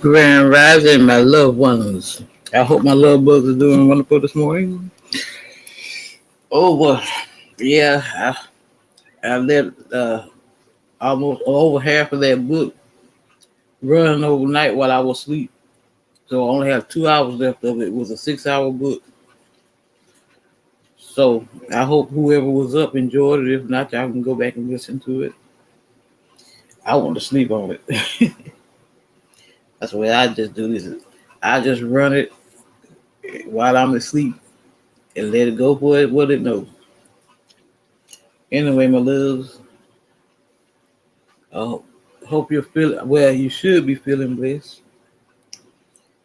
Grand Rising, my loved ones. I hope my loved ones are doing wonderful this morning. Oh, well, yeah, I let almost over half of that book run overnight while I was asleep. So I only have 2 hours left of it. It was a 6 hour book. So I hope whoever was up enjoyed it. If not, y'all can go back and listen to it. I want to sleep on it. That's the way I just do this. I just run it while I'm asleep and let it go for it what it knows. Anyway, my loves, I hope you're feeling well. You should be feeling blessed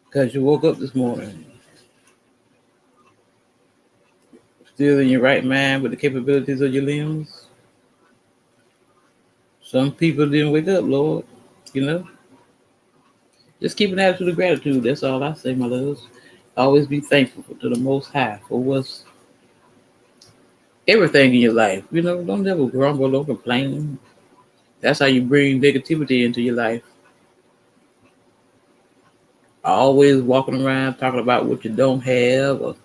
because you woke up this morning, still in your right mind with the capabilities of your limbs. Some people didn't wake up, Lord. You know, just keep an attitude of gratitude. That's all I say, my loves. Always be thankful to the Most High for what's everything in your life. You know, don't ever grumble, don't complain. That's how you bring negativity into your life. Always walking around talking about what you don't have, or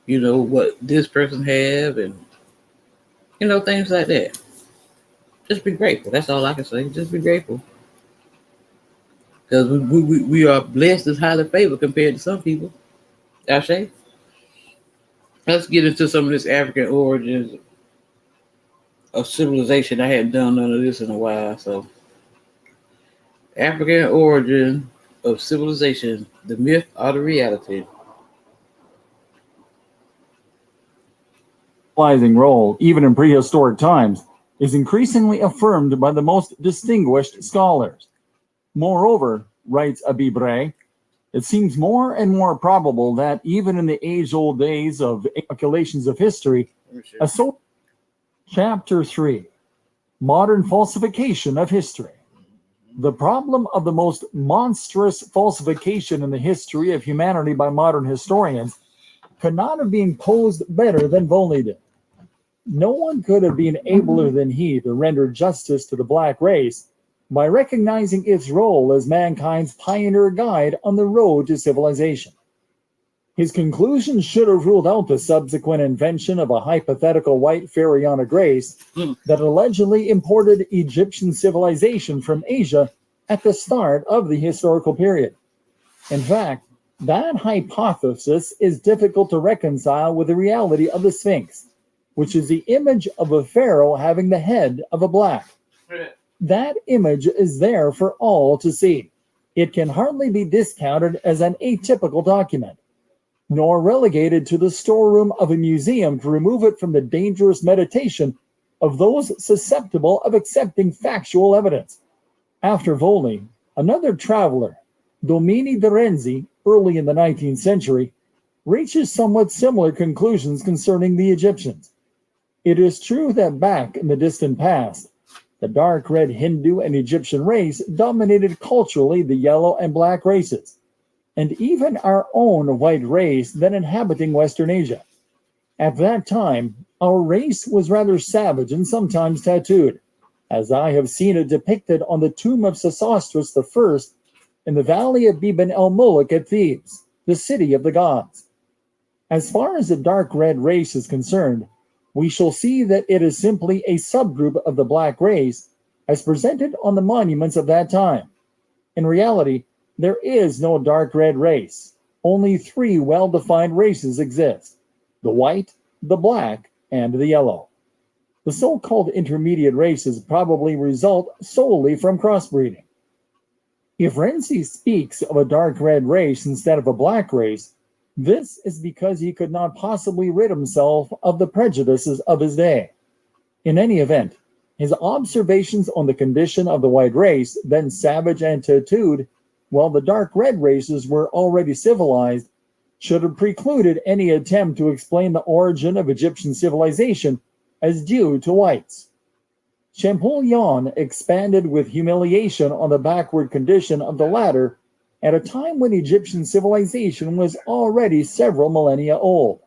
what this person have, and things like that. Just be grateful. That's all I can say. Just be grateful because we are blessed as highly favored compared to some people. I say. Let's get into some of this African origins of civilization. I hadn't done none of this in a while, so African origin of civilization: the myth or the reality. Civilizing role, even in prehistoric times, is increasingly affirmed by the most distinguished scholars. Moreover, writes Abibre, it seems more and more probable that even in the age-old days of calculations of history, a so Chapter 3, Modern Falsification of History. The problem of the most monstrous falsification in the history of humanity by modern historians could not have been posed better than Volney did. No one could have been abler than he to render justice to the black race by recognizing its role as mankind's pioneer guide on the road to civilization. His conclusions should have ruled out the subsequent invention of a hypothetical white pharaonic race that allegedly imported Egyptian civilization from Asia at the start of the historical period. In fact, that hypothesis is difficult to reconcile with the reality of the Sphinx, which is the image of a pharaoh having the head of a black. That image is there for all to see. It can hardly be discounted as an atypical document, nor relegated to the storeroom of a museum to remove it from the dangerous meditation of those susceptible of accepting factual evidence. After Volney, another traveler, Domini de Renzi, early in the 19th century, reaches somewhat similar conclusions concerning the Egyptians. It is true that back in the distant past, the dark red Hindu and Egyptian race dominated culturally the yellow and black races, and even our own white race then inhabiting Western Asia. At that time, our race was rather savage and sometimes tattooed, as I have seen it depicted on the tomb of Sesostris I in the valley of Biban el-Muluk at Thebes, the city of the gods. As far as the dark red race is concerned, we shall see that it is simply a subgroup of the black race as presented on the monuments of that time. In reality, there is no dark red race. Only three well-defined races exist: the white, the black, and the yellow. The so-called intermediate races probably result solely from crossbreeding. If Renzi speaks of a dark red race instead of a black race, this is because he could not possibly rid himself of the prejudices of his day. In any event, his observations on the condition of the white race, then savage and tattooed, while the dark red races were already civilized, should have precluded any attempt to explain the origin of Egyptian civilization as due to whites. Champollion expanded with humiliation on the backward condition of the latter at a time when Egyptian civilization was already several millennia old.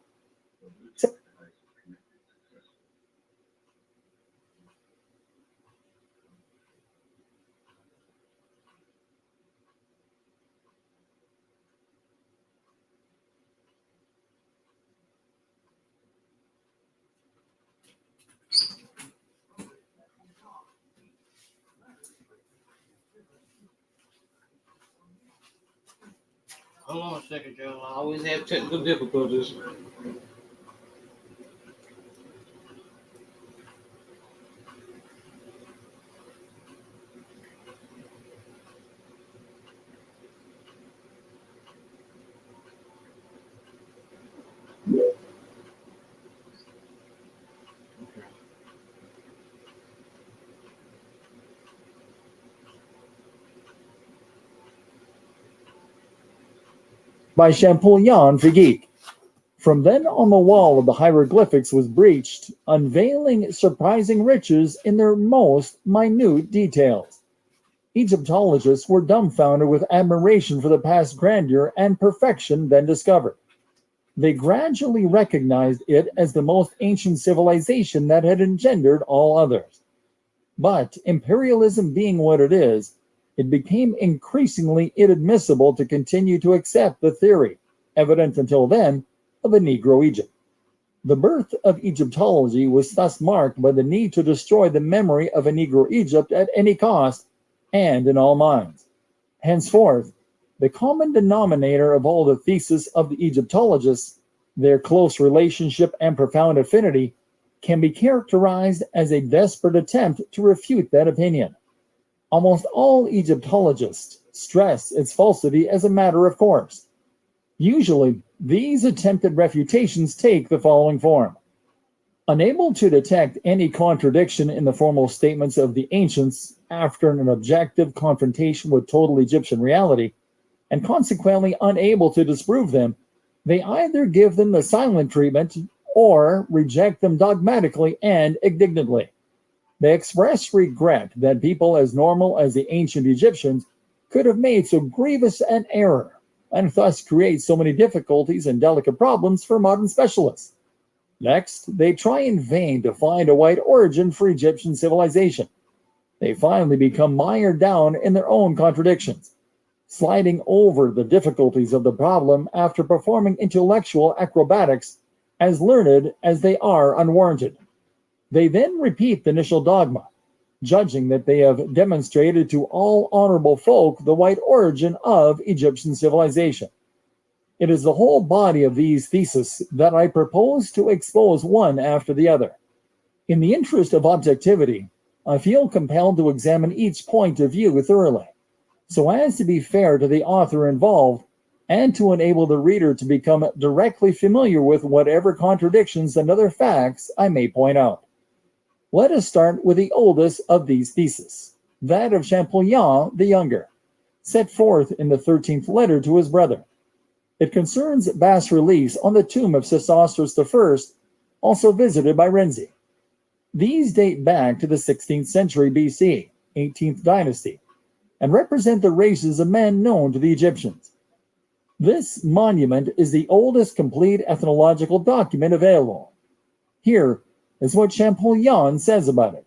Hold on a second, Joe. I always have technical difficulties. By Champollion Figuique. From then on, the wall of the hieroglyphics was breached, unveiling surprising riches in their most minute details. Egyptologists were dumbfounded with admiration for the past grandeur and perfection then discovered. They gradually recognized it as the most ancient civilization that had engendered all others. But imperialism being what it is, it became increasingly inadmissible to continue to accept the theory, evident until then, of a Negro Egypt. The birth of Egyptology was thus marked by the need to destroy the memory of a Negro Egypt at any cost and in all minds. Henceforth, the common denominator of all the theses of the Egyptologists, their close relationship and profound affinity, can be characterized as a desperate attempt to refute that opinion. Almost all Egyptologists stress its falsity as a matter of course. Usually, these attempted refutations take the following form. Unable to detect any contradiction in the formal statements of the ancients after an objective confrontation with total Egyptian reality, and consequently unable to disprove them, they either give them the silent treatment or reject them dogmatically and indignantly. They express regret that people as normal as the ancient Egyptians could have made so grievous an error, and thus create so many difficulties and delicate problems for modern specialists. Next, they try in vain to find a white origin for Egyptian civilization. They finally become mired down in their own contradictions, sliding over the difficulties of the problem after performing intellectual acrobatics as learned as they are unwarranted. They then repeat the initial dogma, judging that they have demonstrated to all honorable folk the white origin of Egyptian civilization. It is the whole body of these theses that I propose to expose one after the other. In the interest of objectivity, I feel compelled to examine each point of view thoroughly, so as to be fair to the author involved and to enable the reader to become directly familiar with whatever contradictions and other facts I may point out. Let us start with the oldest of these theses, that of Champollion the Younger, set forth in the 13th letter to his brother. It concerns bas-reliefs on the tomb of Sesostris I, also visited by Renzi. These date back to the 16th century BC, 18th dynasty, and represent the races of men known to the Egyptians. This monument is the oldest complete ethnological document available. Here is what Champollion says about it.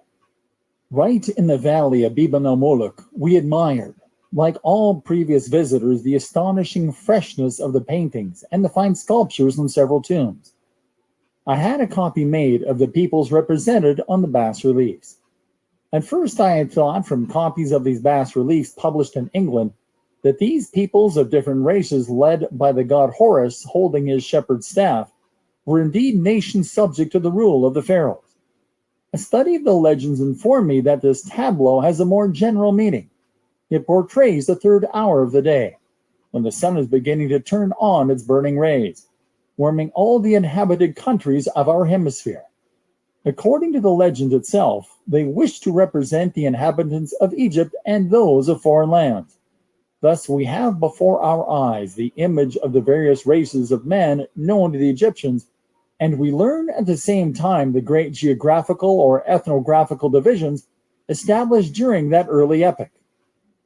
Right in the valley of Biban el-Moluk, we admired, like all previous visitors, the astonishing freshness of the paintings and the fine sculptures on several tombs. I had a copy made of the peoples represented on the bas-reliefs. At first I had thought from copies of these bas-reliefs published in England that these peoples of different races led by the god Horus holding his shepherd's staff were indeed nations subject to the rule of the pharaohs. A study of the legends informed me that this tableau has a more general meaning. It portrays the third hour of the day, when the sun is beginning to turn on its burning rays, warming all the inhabited countries of our hemisphere. According to the legend itself, they wish to represent the inhabitants of Egypt and those of foreign lands. Thus, we have before our eyes the image of the various races of men known to the Egyptians, and we learn at the same time the great geographical or ethnographical divisions established during that early epoch.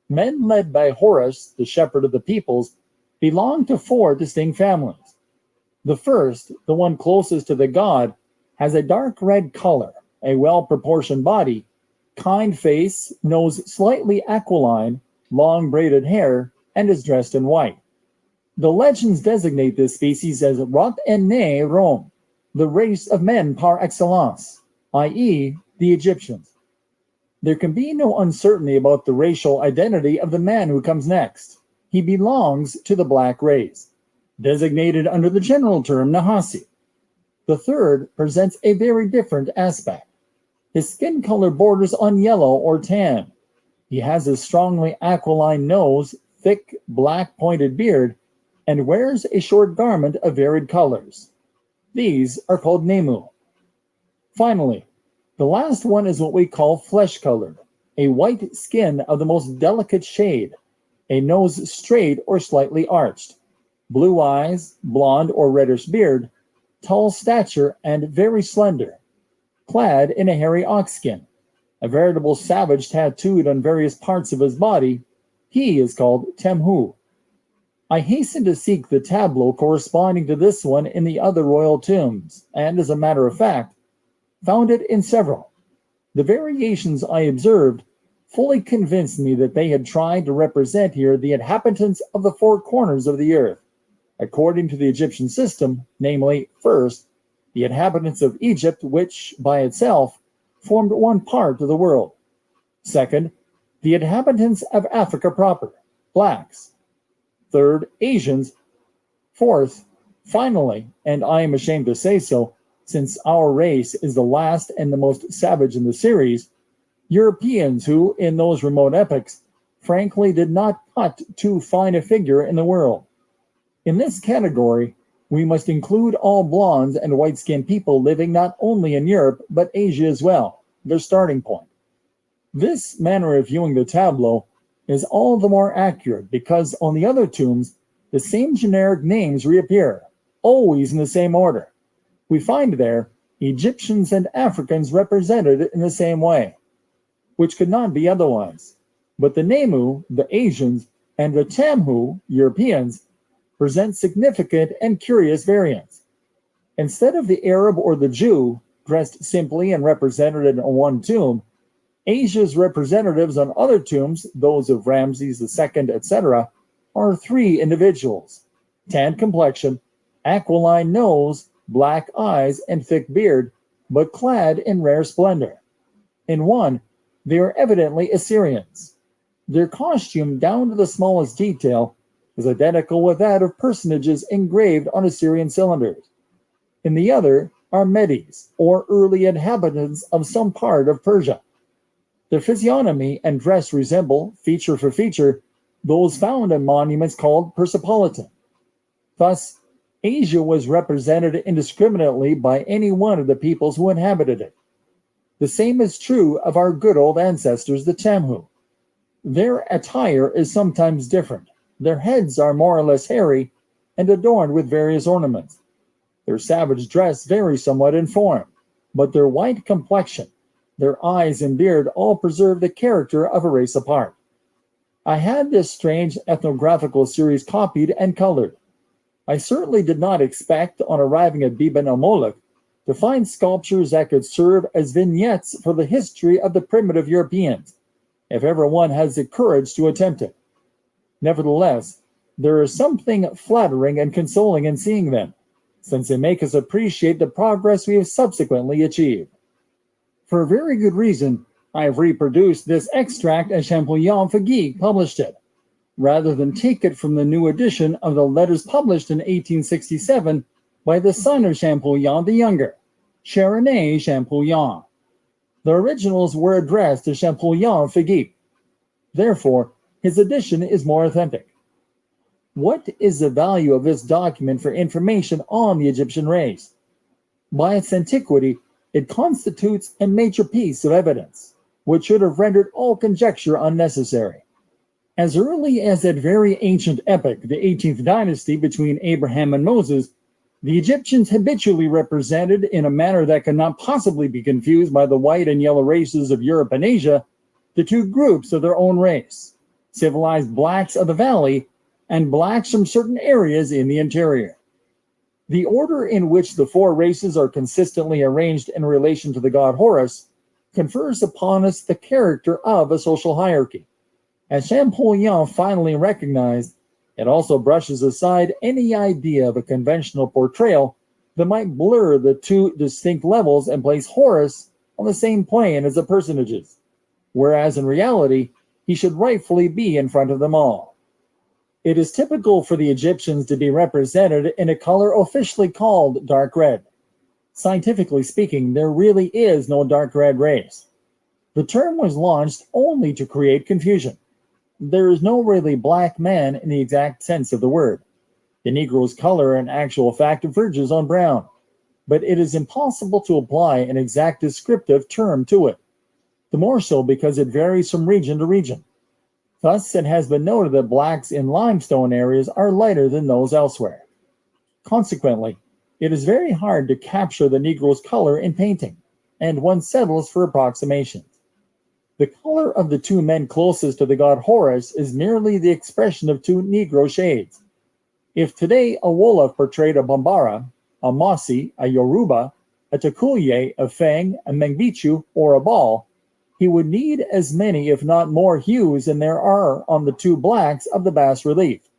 Men led by Horus, the shepherd of the peoples, belong to four distinct families. The first, the one closest to the god, has a dark red color, a well-proportioned body, kind face, nose slightly aquiline, long braided hair, and is dressed in white. The legends designate this species as Rat-en-Ne Rom, the race of men par excellence, i.e., the Egyptians. There can be no uncertainty about the racial identity of the man who comes next. He belongs to the black race, designated under the general term Nahasi. The third presents a very different aspect. His skin color borders on yellow or tan. He has a strongly aquiline nose, thick black pointed beard, and wears a short garment of varied colors. These are called Nemu. Finally, the last one is what we call flesh-colored, a white skin of the most delicate shade, a nose straight or slightly arched, blue eyes, blonde or reddish beard, tall stature, and very slender, clad in a hairy ox skin, a veritable savage tattooed on various parts of his body. He is called Temhu. I hastened to seek the tableau corresponding to this one in the other royal tombs, and as a matter of fact, found it in several. The variations I observed fully convinced me that they had tried to represent here the inhabitants of the four corners of the earth, according to the Egyptian system, namely, first, the inhabitants of Egypt, which, by itself, formed one part of the world. Second, the inhabitants of Africa proper, blacks. Third, Asians. Fourth, finally, and I am ashamed to say so, since our race is the last and the most savage in the series, Europeans who, in those remote epochs, frankly did not cut too fine a figure in the world. In this category, we must include all blondes and white-skinned people living not only in Europe, but Asia as well, their starting point. This manner of viewing the tableau is all the more accurate because on the other tombs, the same generic names reappear, always in the same order. We find there Egyptians and Africans represented in the same way, which could not be otherwise. But the Nemu, the Asians, and the Tamhu, Europeans, present significant and curious variants. Instead of the Arab or the Jew, dressed simply and represented in one tomb, Asia's representatives on other tombs, those of Ramses II, etc., are three individuals: tan complexion, aquiline nose, black eyes, and thick beard, but clad in rare splendor. In one, they are evidently Assyrians. Their costume, down to the smallest detail, is identical with that of personages engraved on Assyrian cylinders. In the other are Medes, or early inhabitants of some part of Persia. Their physiognomy and dress resemble, feature for feature, those found in monuments called Persepolitan. Thus, Asia was represented indiscriminately by any one of the peoples who inhabited it. The same is true of our good old ancestors, the Tamhu. Their attire is sometimes different. Their heads are more or less hairy and adorned with various ornaments. Their savage dress varies somewhat in form, but their white complexion, their eyes and beard all preserve the character of a race apart. I had this strange ethnographical series copied and colored. I certainly did not expect, on arriving at Biban el-Molek, to find sculptures that could serve as vignettes for the history of the primitive Europeans, if ever one has the courage to attempt it. Nevertheless, there is something flattering and consoling in seeing them, since they make us appreciate the progress we have subsequently achieved. For a very good reason, I have reproduced this extract as Champollion Figuig published it, rather than take it from the new edition of the letters published in 1867 by the son of Champollion the Younger, Cherinet Champollion. The originals were addressed to Champollion Figuig. Therefore, his edition is more authentic. What is the value of this document for information on the Egyptian race? By its antiquity, it constitutes a major piece of evidence, which should have rendered all conjecture unnecessary. As early as that very ancient epoch, the 18th dynasty between Abraham and Moses, the Egyptians habitually represented, in a manner that could not possibly be confused by the white and yellow races of Europe and Asia, the two groups of their own race, civilized blacks of the valley and blacks from certain areas in the interior. The order in which the four races are consistently arranged in relation to the god Horus confers upon us the character of a social hierarchy. As Champollion finally recognized, it also brushes aside any idea of a conventional portrayal that might blur the two distinct levels and place Horus on the same plane as the personages, whereas in reality, he should rightfully be in front of them all. It is typical for the Egyptians to be represented in a color officially called dark red. Scientifically speaking, there really is no dark red race. The term was launched only to create confusion. There is no really black man in the exact sense of the word. The Negro's color in actual fact verges on brown, but it is impossible to apply an exact descriptive term to it, the more so because it varies from region to region. Thus, it has been noted that blacks in limestone areas are lighter than those elsewhere. Consequently, it is very hard to capture the Negro's color in painting, and one settles for approximations. The color of the two men closest to the god Horus is merely the expression of two Negro shades. If today a Wolof portrayed a Bambara, a Mosi, a Yoruba, a Takuye, a Fang, a Mengbichu, or a Bal, he would need as many, if not more, hues than there are on the two blacks of the bas relief.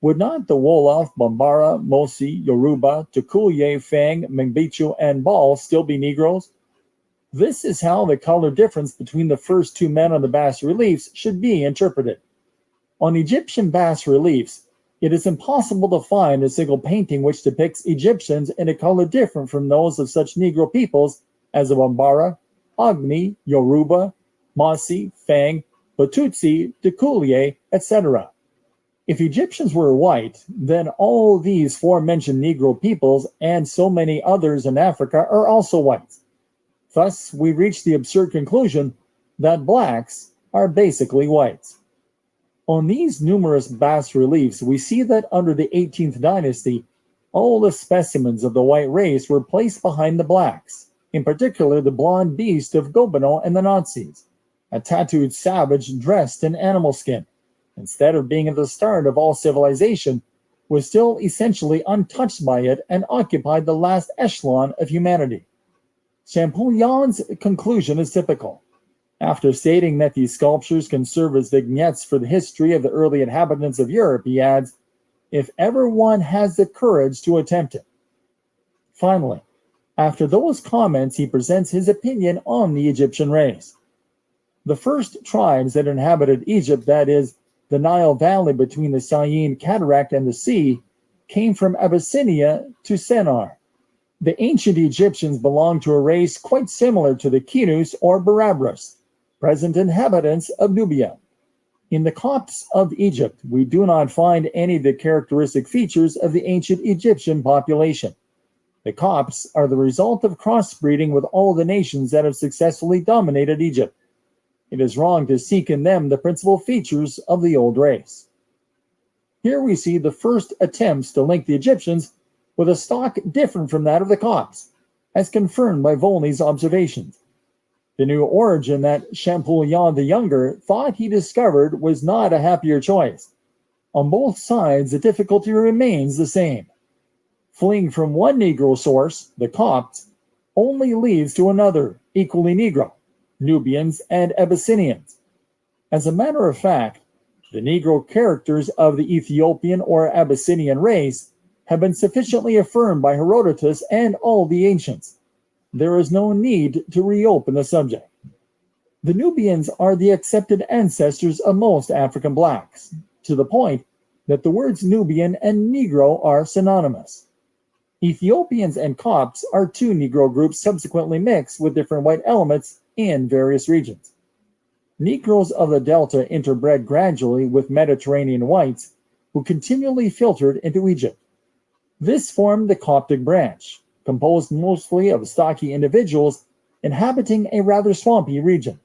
Would not the Wolof, Bambara, Mosi, Yoruba, Takuye, Fang, Mengbichu, and Bal still be Negroes? This is how the color difference between the first two men on the bas reliefs should be interpreted. On Egyptian bas reliefs, it is impossible to find a single painting which depicts Egyptians in a color different from those of such Negro peoples as the Bambara, Agni, Yoruba, Mosi, Fang, Batutsi, Takuye, etc. If Egyptians were white, then all these forementioned Negro peoples and so many others in Africa are also whites. Thus, we reach the absurd conclusion that blacks are basically whites. On these numerous bas reliefs, we see that under the 18th dynasty, all the specimens of the white race were placed behind the blacks, in particular the blonde beast of Gobineau and the Nazis, a tattooed savage dressed in animal skin, instead of being at the start of all civilization, was still essentially untouched by it and occupied the last echelon of humanity. Champollion's conclusion is typical. After stating that these sculptures can serve as vignettes for the history of the early inhabitants of Europe, he adds, if ever one has the courage to attempt it. Finally, after those comments, he presents his opinion on the Egyptian race. The first tribes that inhabited Egypt, that is, the Nile Valley between the Syene Cataract and the sea, came from Abyssinia to Sennar. The ancient Egyptians belonged to a race quite similar to the Kinus or Barabras, present inhabitants of Nubia. In the Copts of Egypt, we do not find any of the characteristic features of the ancient Egyptian population. The Copts are the result of crossbreeding with all the nations that have successfully dominated Egypt. It is wrong to seek in them the principal features of the old race. Here we see the first attempts to link the Egyptians with a stock different from that of the Copts, as confirmed by Volney's observations. The new origin that Champollion the Younger thought he discovered was not a happier choice. On both sides, the difficulty remains the same. Fleeing from one Negro source, the Copts, only leads to another, equally Negro, Nubians and Abyssinians. As a matter of fact, the Negro characters of the Ethiopian or Abyssinian race have been sufficiently affirmed by Herodotus and all the ancients. There is no need to reopen the subject. The Nubians are the accepted ancestors of most African blacks, to the point that the words Nubian and Negro are synonymous. Ethiopians and Copts are two Negro groups subsequently mixed with different white elements in various regions. Negroes of the Delta interbred gradually with Mediterranean whites who continually filtered into Egypt. This formed the Coptic branch, composed mostly of stocky individuals inhabiting a rather swampy region.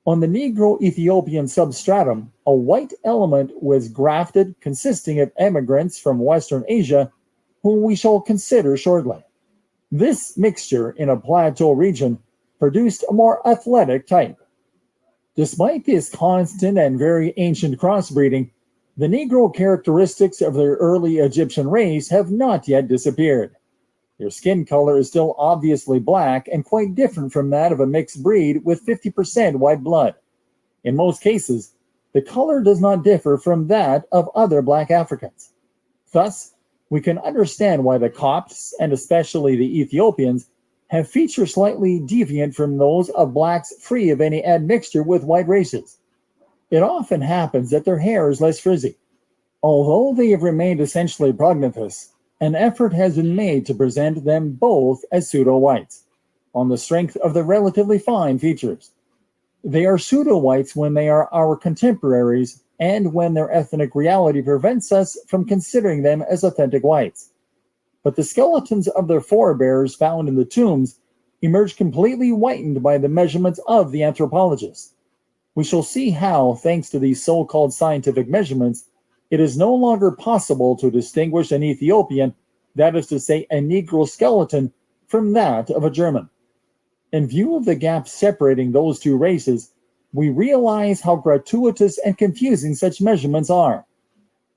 On the Negro-Ethiopian substratum, a white element was grafted consisting of immigrants from Western Asia, whom we shall consider shortly. This mixture in a plateau region produced a more athletic type. Despite this constant and very ancient crossbreeding, the Negro characteristics of the early Egyptian race have not yet disappeared. Their skin color is still obviously black and quite different from that of a mixed breed with 50% white blood. In most cases, the color does not differ from that of other black Africans. Thus, we can understand why the Copts, and especially the Ethiopians, have features slightly deviant from those of blacks free of any admixture with white races. It often happens that their hair is less frizzy, Although they have remained essentially prognathous, an effort has been made to present them both as pseudo-whites, on the strength of their relatively fine features. They are pseudo-whites when they are our contemporaries and when their ethnic reality prevents us from considering them as authentic whites. But the skeletons of their forebears found in the tombs emerge completely whitened by the measurements of the anthropologists. We shall see how, thanks to these so-called scientific measurements, it is no longer possible to distinguish an Ethiopian, that is to say, a Negro skeleton, from that of a German. In view of the gap separating those two races, we realize how gratuitous and confusing such measurements are.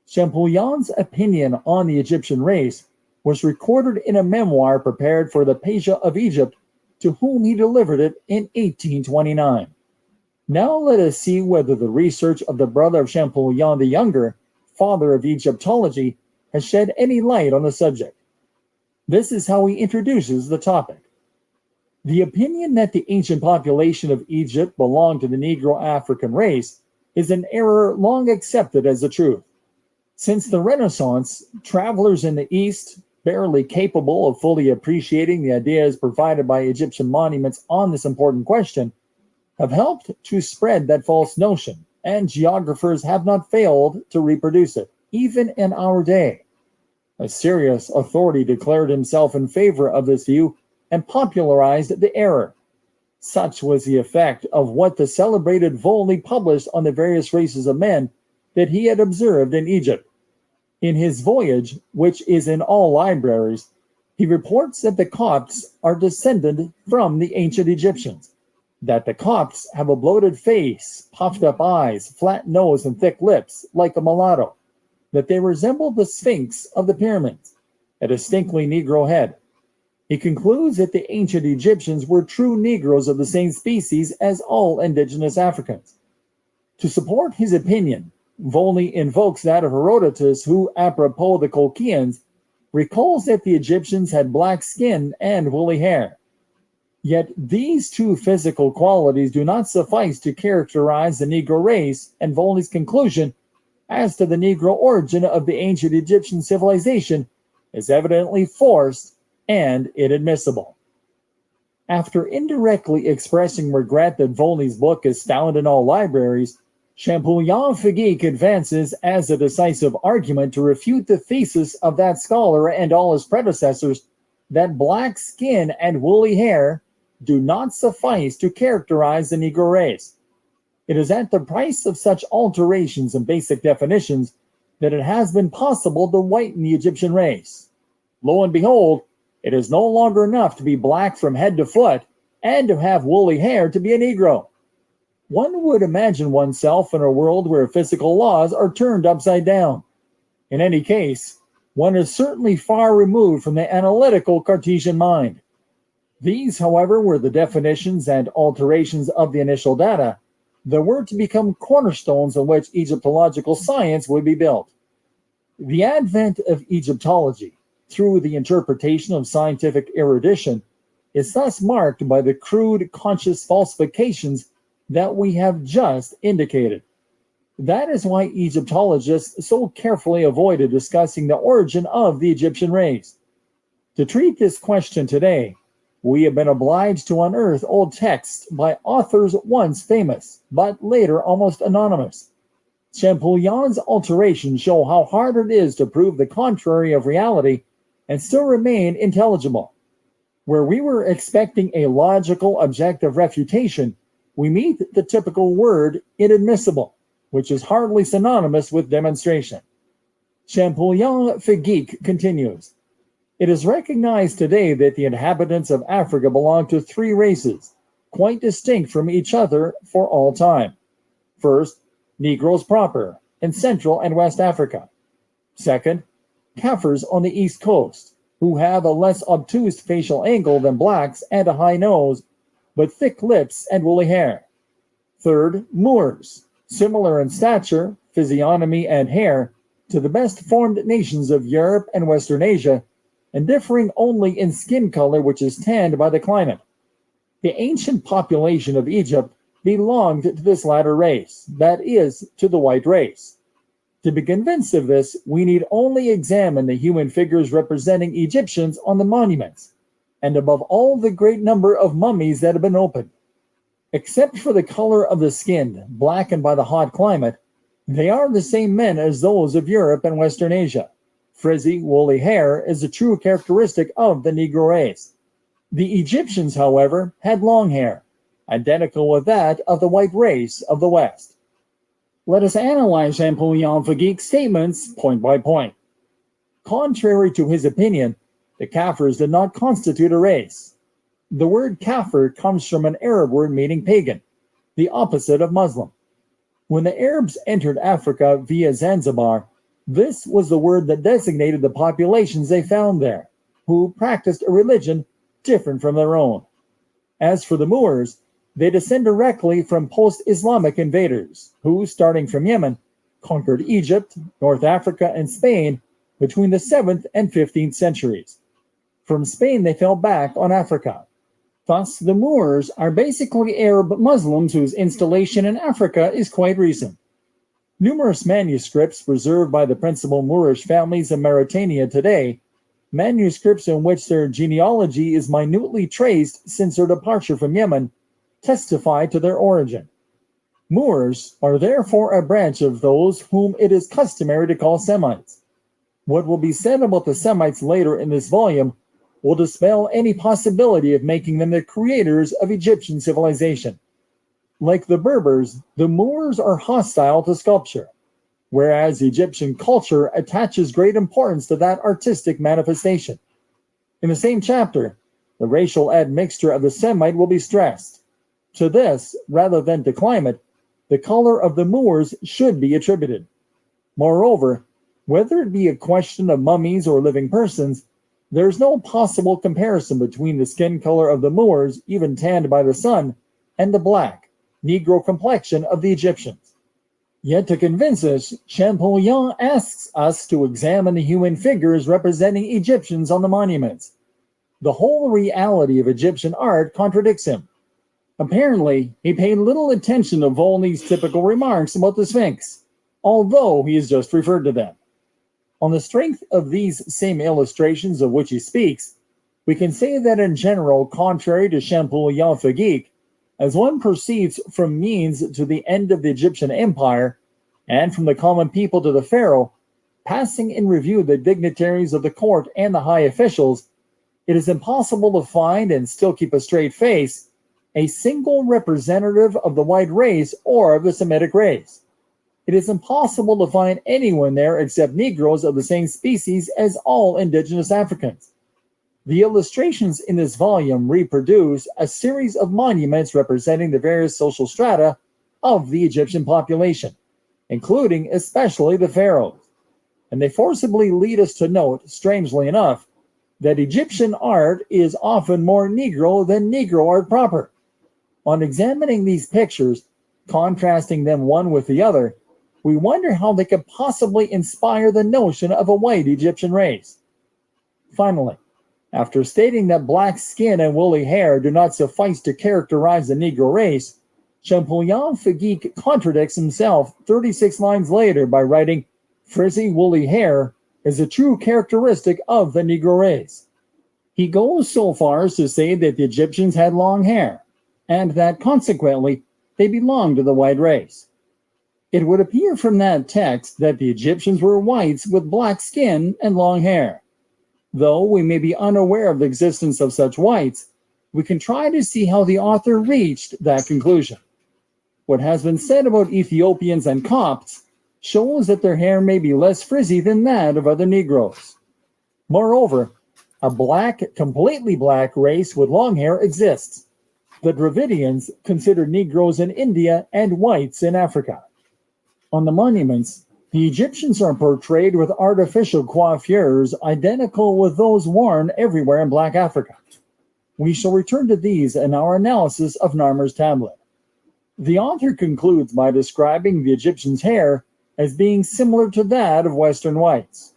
Champollion's opinion on the Egyptian race was recorded in a memoir prepared for the Pasha of Egypt, to whom he delivered it in 1829. Now let us see whether the research of the brother of Champollion the Younger, father of Egyptology, has shed any light on the subject. This is how he introduces the topic. The opinion that the ancient population of Egypt belonged to the Negro African race is an error long accepted as the truth. Since the Renaissance, travelers in the East, barely capable of fully appreciating the ideas provided by Egyptian monuments on this important question, have helped to spread that false notion, and geographers have not failed to reproduce it, even in our day. A serious authority declared himself in favor of this view and popularized the error. Such was the effect of what the celebrated Volney published on the various races of men that he had observed in Egypt. In his voyage, which is in all libraries, he reports that the Copts are descended from the ancient Egyptians, that the Copts have a bloated face, puffed up eyes, flat nose, and thick lips, like a mulatto, that they resemble the Sphinx of the pyramids, a distinctly Negro head. He concludes that the ancient Egyptians were true Negroes of the same species as all indigenous Africans. To support his opinion, Volney invokes that of Herodotus, who, apropos the Colchians, recalls that the Egyptians had black skin and woolly hair. Yet these two physical qualities do not suffice to characterize the Negro race, and Volney's conclusion as to the Negro origin of the ancient Egyptian civilization is evidently forced and inadmissible. After indirectly expressing regret that Volney's book is found in all libraries, Champollion-Figuique advances as a decisive argument to refute the thesis of that scholar and all his predecessors that black skin and woolly hair do not suffice to characterize the Negro race. It is at the price of such alterations in basic definitions that it has been possible to whiten the Egyptian race. Lo and behold, it is no longer enough to be black from head to foot and to have woolly hair to be a Negro. One would imagine oneself in a world where physical laws are turned upside down. In any case, one is certainly far removed from the analytical Cartesian mind. These, however, were the definitions and alterations of the initial data that were to become cornerstones on which Egyptological science would be built. The advent of Egyptology, through the interpretation of scientific erudition, is thus marked by the crude conscious falsifications that we have just indicated. That is why Egyptologists so carefully avoided discussing the origin of the Egyptian race. To treat this question today, we have been obliged to unearth old texts by authors once famous, but later almost anonymous. Champollion's alterations show how hard it is to prove the contrary of reality and still remain intelligible. Where we were expecting a logical, objective refutation, we meet the typical word inadmissible, which is hardly synonymous with demonstration. Champollion-Figuique continues, "It is recognized today that the inhabitants of Africa belong to three races, quite distinct from each other for all time. First, Negroes proper in Central and West Africa. Second, Kaffirs on the East Coast, who have a less obtuse facial angle than blacks and a high nose, but thick lips and woolly hair. Third, Moors, similar in stature, physiognomy, and hair to the best formed nations of Europe and Western Asia, and differing only in skin color, which is tanned by the climate. The ancient population of Egypt belonged to this latter race, that is, to the white race. To be convinced of this, we need only examine the human figures representing Egyptians on the monuments, and above all the great number of mummies that have been opened. Except for the color of the skin, blackened by the hot climate, they are the same men as those of Europe and Western Asia. Frizzy, woolly hair is a true characteristic of the Negro race. The Egyptians, however, had long hair, identical with that of the white race of the West. Let us analyze Champollion Fagic's statements point by point. Contrary to his opinion, the Kafirs did not constitute a race. The word Kafir comes from an Arab word meaning pagan, the opposite of Muslim. When the Arabs entered Africa via Zanzibar, this was the word that designated the populations they found there, who practiced a religion different from their own. As for the Moors, they descend directly from post-Islamic invaders, who, starting from Yemen, conquered Egypt, North Africa, and Spain between the 7th and 15th centuries. From Spain, they fell back on Africa. Thus, the Moors are basically Arab Muslims whose installation in Africa is quite recent. Numerous manuscripts preserved by the principal Moorish families in Mauritania today, manuscripts in which their genealogy is minutely traced since their departure from Yemen, testify to their origin. Moors are therefore a branch of those whom it is customary to call Semites. What will be said about the Semites later in this volume will dispel any possibility of making them the creators of Egyptian civilization. Like the Berbers, the Moors are hostile to sculpture, whereas Egyptian culture attaches great importance to that artistic manifestation. In the same chapter, the racial admixture of the Semite will be stressed. To this, rather than to climate, the color of the Moors should be attributed. Moreover, whether it be a question of mummies or living persons, there is no possible comparison between the skin color of the Moors, even tanned by the sun, and the black, Negro complexion of the Egyptians. Yet to convince us, Champollion asks us to examine the human figures representing Egyptians on the monuments. The whole reality of Egyptian art contradicts him. Apparently, he paid little attention to Volney's typical remarks about the Sphinx, although he has just referred to them. On the strength of these same illustrations of which he speaks, we can say that in general, contrary to Champollion Fagic, as one proceeds from means to the end of the Egyptian empire, and from the common people to the pharaoh, passing in review the dignitaries of the court and the high officials, it is impossible to find and still keep a straight face a single representative of the white race or of the Semitic race. It is impossible to find anyone there except Negroes of the same species as all indigenous Africans. The illustrations in this volume reproduce a series of monuments representing the various social strata of the Egyptian population, including especially the pharaohs. And they forcibly lead us to note, strangely enough, that Egyptian art is often more Negro than Negro art proper. On examining these pictures, contrasting them one with the other, we wonder how they could possibly inspire the notion of a white Egyptian race. Finally, after stating that black skin and woolly hair do not suffice to characterize the Negro race, Champollion Fagic contradicts himself 36 lines later by writing, "Frizzy woolly hair is a true characteristic of the Negro race." He goes so far as to say that the Egyptians had long hair, and that consequently they belonged to the white race. It would appear from that text that the Egyptians were whites with black skin and long hair. Though we may be unaware of the existence of such whites, we can try to see how the author reached that conclusion. What has been said about Ethiopians and Copts shows that their hair may be less frizzy than that of other Negroes. Moreover, a black, completely black race with long hair exists. The Dravidians considered Negroes in India and whites in Africa. On the monuments, the Egyptians are portrayed with artificial coiffures identical with those worn everywhere in Black Africa. We shall return to these in our analysis of Narmer's tablet. The author concludes by describing the Egyptians' hair as being similar to that of Western whites.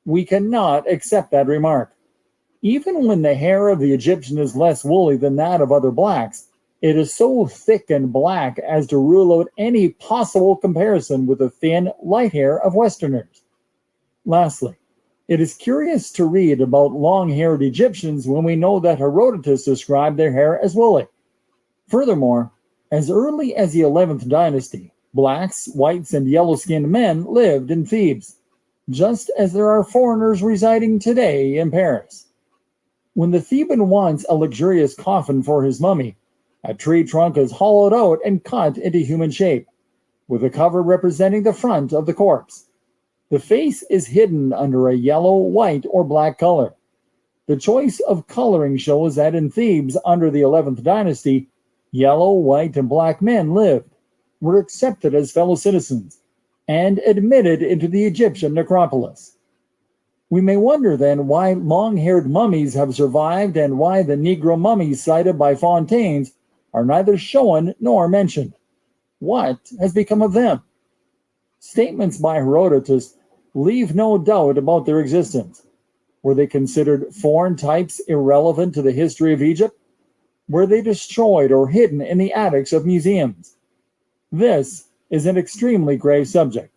We cannot accept that remark. Even when the hair of the Egyptian is less woolly than that of other blacks, It is so thick and black as to rule out any possible comparison with the thin, light hair of Westerners. Lastly, it is curious to read about long-haired Egyptians when we know that Herodotus described their hair as woolly. Furthermore, as early as the 11th dynasty, blacks, whites, and yellow-skinned men lived in Thebes, just as there are foreigners residing today in Paris. When the Theban wants a luxurious coffin for his mummy, a tree trunk is hollowed out and cut into human shape, with a cover representing the front of the corpse. The face is hidden under a yellow, white, or black color. The choice of coloring shows that in Thebes under the 11th dynasty, yellow, white, and black men lived, were accepted as fellow citizens, and admitted into the Egyptian necropolis. We may wonder then why long-haired mummies have survived and why the Negro mummies cited by Fontaines are neither shown nor mentioned. What has become of them? Statements by Herodotus leave no doubt about their existence. Were they considered foreign types irrelevant to the history of Egypt? Were they destroyed or hidden in the attics of museums? This is an extremely grave subject.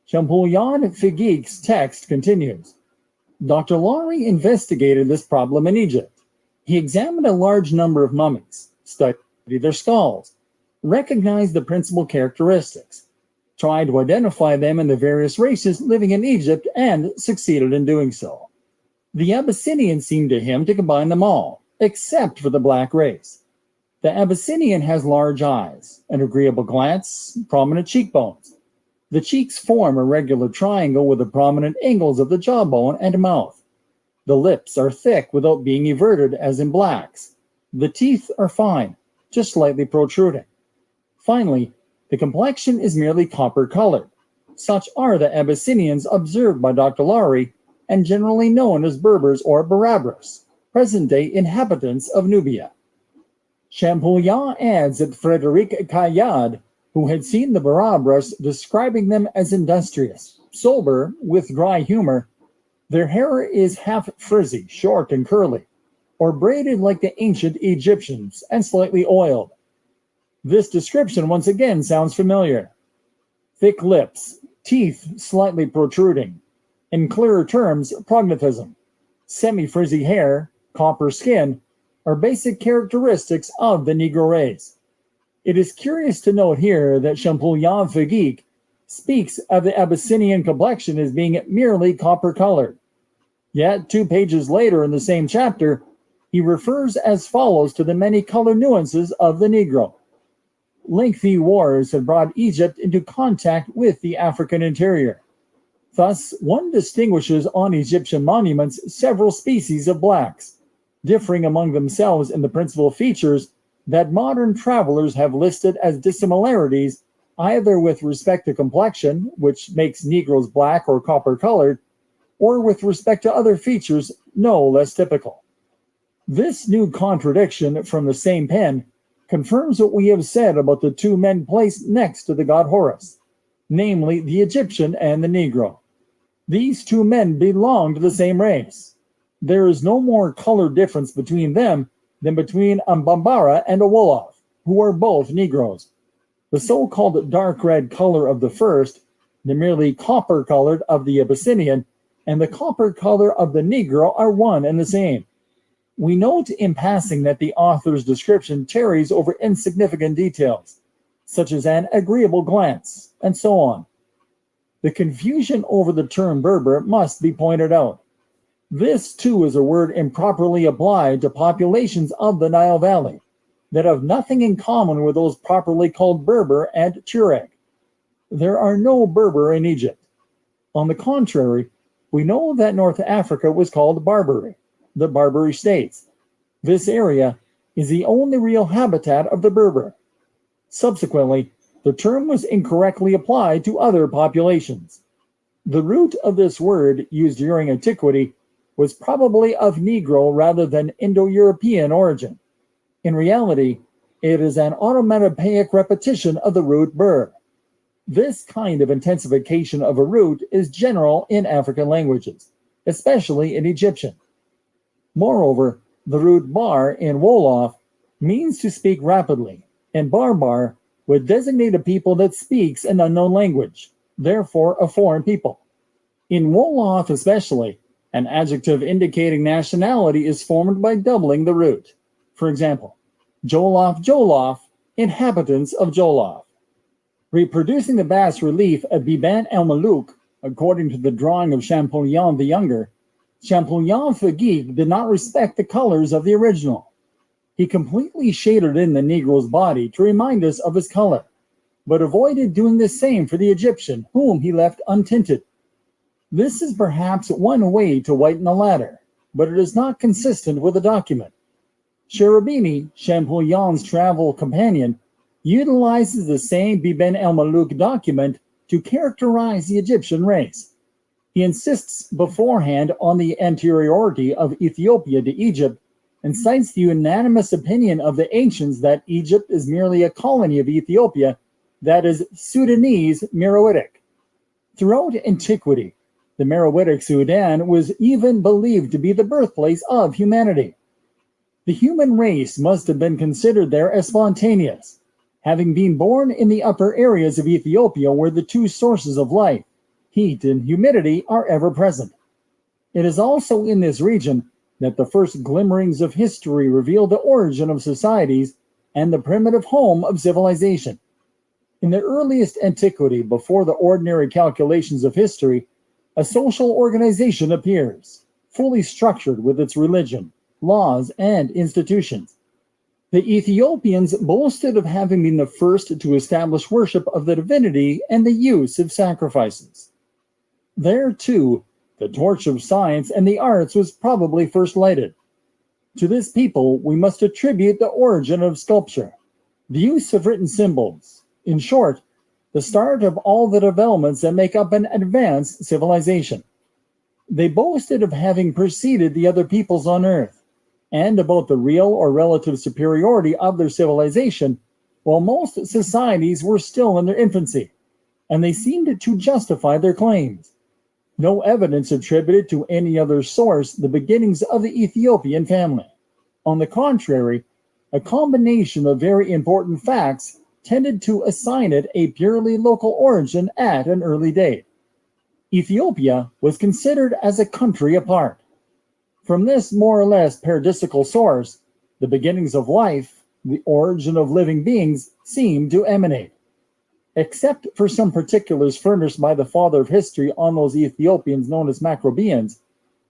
Champollion Figuique's text continues. Dr. Lowry investigated this problem in Egypt. He examined a large number of mummies, studied their skulls, recognized the principal characteristics, tried to identify them in the various races living in Egypt, and succeeded in doing so. The Abyssinians seemed to him to combine them all, except for the black race. The Abyssinian has large eyes, an agreeable glance, prominent cheekbones. The cheeks form a regular triangle with the prominent angles of the jawbone and mouth. The lips are thick without being everted as in blacks. The teeth are fine, just slightly protruding. Finally, the complexion is merely copper-colored. Such are the Abyssinians observed by Dr. Lowry and generally known as Berbers or Barabras, present-day inhabitants of Nubia. Champollion adds that Frédéric Caillade, who had seen the Barabras, describing them as industrious, sober, with dry humor, their hair is half frizzy, short and curly, or braided like the ancient Egyptians and slightly oiled. This description once again sounds familiar. Thick lips, teeth slightly protruding, in clearer terms, prognatism, semi-frizzy hair, copper skin, are basic characteristics of the Negro race. It is curious to note here that Champollion Figuique speaks of the Abyssinian complexion as being merely copper-colored. Yet 2 pages later in the same chapter, he refers as follows to the many color nuances of the Negro. Lengthy wars had brought Egypt into contact with the African interior. Thus, one distinguishes on Egyptian monuments several species of blacks, differing among themselves in the principal features that modern travelers have listed as dissimilarities either with respect to complexion, which makes Negroes black or copper-colored, or with respect to other features no less typical. This new contradiction from the same pen confirms what we have said about the 2 men placed next to the god Horus, namely the Egyptian and the Negro. These 2 men belong to the same race. There is no more color difference between them than between a Bambara and a Wolof, who are both Negroes. The so-called dark red color of the first, the merely copper-colored of the Abyssinian, and the copper color of the Negro are one and the same. We note in passing that the author's description tarries over insignificant details, such as an agreeable glance, and so on. The confusion over the term Berber must be pointed out. This, too, is a word improperly applied to populations of the Nile Valley that have nothing in common with those properly called Berber and Tuareg. There are no Berber in Egypt. On the contrary, we know that North Africa was called Barbary, the Barbary States. This area is the only real habitat of the Berber. Subsequently, the term was incorrectly applied to other populations. The root of this word, used during antiquity, was probably of Negro rather than Indo-European origin. In reality, it is an onomatopoeic repetition of the root Bur. This kind of intensification of a root is general in African languages, especially in Egyptian. Moreover, the root bar in Wolof means to speak rapidly, and barbar would designate a people that speaks an unknown language, therefore a foreign people. In Wolof especially, an adjective indicating nationality is formed by doubling the root. For example, Jolof Jolof, inhabitants of Jolof. Reproducing the bas relief of Biban el Malouk, according to the drawing of Champollion the Younger, Champollion Fagig did not respect the colors of the original. He completely shaded in the Negro's body to remind us of his color, but avoided doing the same for the Egyptian, whom he left untinted. This is perhaps one way to whiten the latter, but it is not consistent with the document. Cherubini, Champollion's travel companion, utilizes the same Biban el Malouk document to characterize the Egyptian race. He insists beforehand on the anteriority of Ethiopia to Egypt and cites the unanimous opinion of the ancients that Egypt is merely a colony of Ethiopia, that is, Sudanese Meroitic. Throughout antiquity, the Meroitic Sudan was even believed to be the birthplace of humanity. The human race must have been considered there as spontaneous, having been born in the upper areas of Ethiopia where the two sources of life, heat and humidity, are ever present. It is also in this region that the first glimmerings of history reveal the origin of societies and the primitive home of civilization. In the earliest antiquity, before the ordinary calculations of history, a social organization appears, fully structured with its religion, laws, and institutions. The Ethiopians boasted of having been the first to establish worship of the divinity and the use of sacrifices. There, too, the torch of science and the arts was probably first lighted. To this people we must attribute the origin of sculpture, the use of written symbols, in short, the start of all the developments that make up an advanced civilization. They boasted of having preceded the other peoples on earth, and about the real or relative superiority of their civilization, while most societies were still in their infancy, and they seemed to justify their claims. No evidence attributed to any other source the beginnings of the Ethiopian family. On the contrary, a combination of very important facts tended to assign it a purely local origin at an early date. Ethiopia was considered as a country apart. From this more or less paradisical source, the beginnings of life, the origin of living beings, seem to emanate. Except for some particulars furnished by the father of history on those Ethiopians known as Macrobians,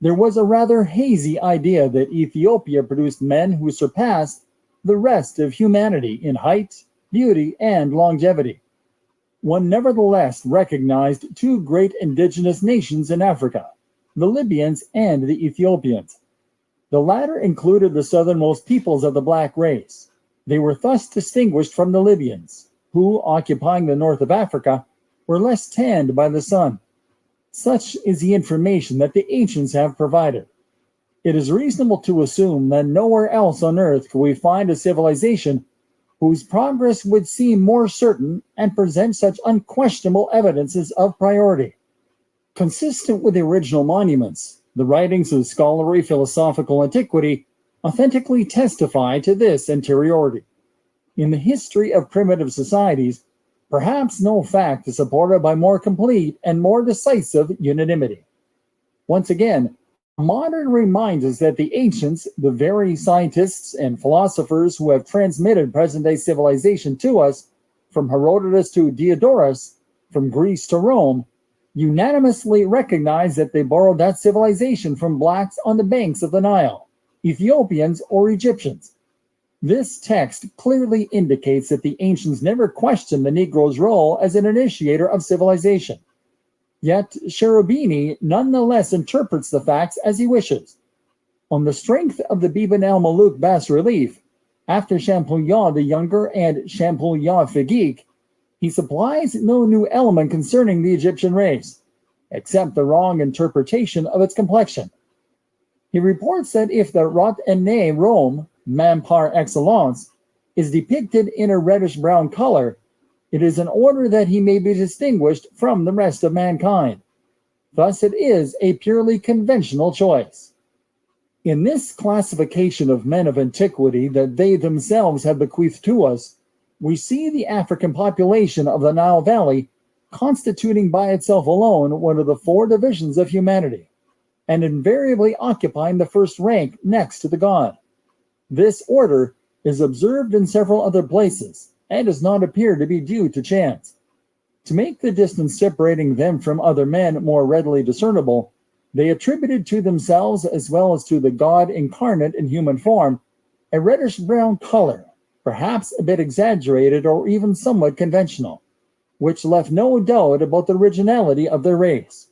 there was a rather hazy idea that Ethiopia produced men who surpassed the rest of humanity in height, beauty, and longevity. One nevertheless recognized two great indigenous nations in Africa, the Libyans and the Ethiopians. The latter included the southernmost peoples of the black race. They were thus distinguished from the Libyans, who, occupying the north of Africa, were less tanned by the sun. Such is the information that the ancients have provided. It is reasonable to assume that nowhere else on earth could we find a civilization whose progress would seem more certain and present such unquestionable evidences of priority. Consistent with the original monuments, the writings of scholarly philosophical antiquity authentically testify to this anteriority. In the history of primitive societies, perhaps no fact is supported by more complete and more decisive unanimity. Once again, modern reminds us that the ancients, the very scientists and philosophers who have transmitted present-day civilization to us, from Herodotus to Diodorus, from Greece to Rome, unanimously recognize that they borrowed that civilization from blacks on the banks of the Nile, Ethiopians or Egyptians. This text clearly indicates that the ancients never questioned the Negro's role as an initiator of civilization. Yet Cherubini nonetheless interprets the facts as he wishes. On the strength of the Biban el Malouk bas-relief, after Champollion the Younger and Champollion Fagig, he supplies no new element concerning the Egyptian race, except the wrong interpretation of its complexion. He reports that if the Rot en Ne Rome, man par excellence, is depicted in a reddish-brown color, it is in order that he may be distinguished from the rest of mankind. Thus it is a purely conventional choice. In this classification of men of antiquity that they themselves have bequeathed to us, we see the African population of the Nile Valley constituting by itself alone one of the four divisions of humanity, and invariably occupying the first rank next to the god. This order is observed in several other places, and does not appear to be due to chance. To make the distance separating them from other men more readily discernible, they attributed to themselves, as well as to the god incarnate in human form, a reddish-brown color, perhaps a bit exaggerated or even somewhat conventional, which left no doubt about the originality of their race.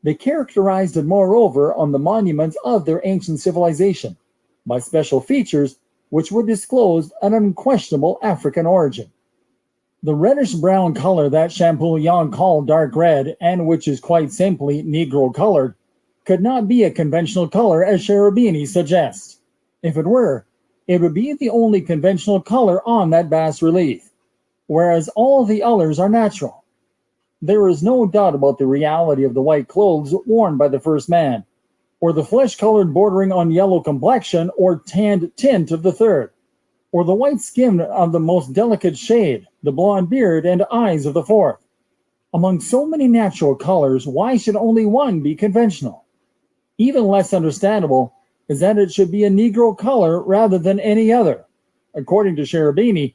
They characterized it, moreover, on the monuments of their ancient civilization, by special features which would disclose an unquestionable African origin. The reddish-brown color that Champollion called dark red, and which is quite simply Negro-colored, could not be a conventional color as Cherubini suggests. If it were, it would be the only conventional color on that bas-relief, whereas all the others are natural. There is no doubt about the reality of the white clothes worn by the first man, or the flesh-colored bordering on yellow complexion or tanned tint of the third, or the white skin of the most delicate shade, the blonde beard and eyes of the fourth. Among so many natural colors, why should only one be conventional? Even less understandable is that it should be a Negro color rather than any other. According to Cherubini,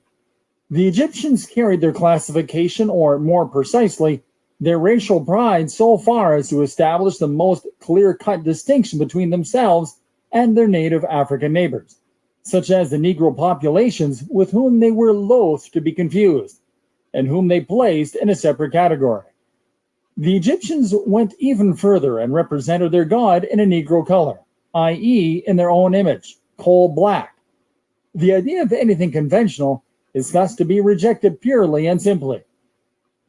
the Egyptians carried their classification, or more precisely, their racial pride, so far as to establish the most clear-cut distinction between themselves and their native African neighbors, such as the Negro populations with whom they were loath to be confused, and whom they placed in a separate category. The Egyptians went even further and represented their god in a Negro color, i.e. in their own image, coal black. The idea of anything conventional is thus to be rejected purely and simply.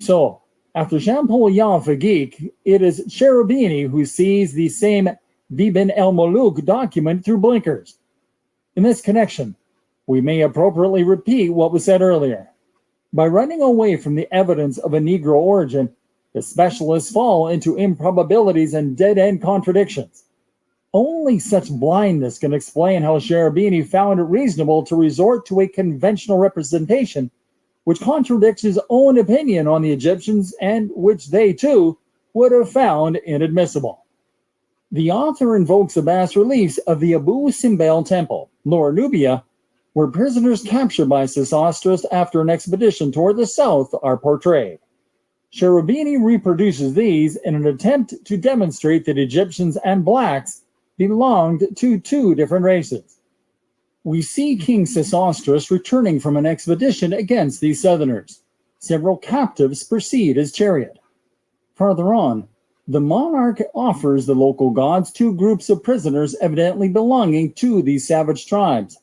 So, after Champollion for geek, it is Cherubini who sees the same Bibin el-Muluk document through blinkers. In this connection, we may appropriately repeat what was said earlier. By running away from the evidence of a Negro origin, the specialists fall into improbabilities and dead-end contradictions. Only such blindness can explain how Cherubini found it reasonable to resort to a conventional representation which contradicts his own opinion on the Egyptians and which they, too, would have found inadmissible. The author invokes the bas-reliefs of the Abu Simbel Temple, Lower Nubia, where prisoners captured by Sesostris after an expedition toward the south are portrayed. Cherubini reproduces these in an attempt to demonstrate that Egyptians and blacks belonged to two different races. We see King Sesostris returning from an expedition against these southerners. Several captives precede his chariot. Farther on, the monarch offers the local gods two groups of prisoners evidently belonging to these savage tribes,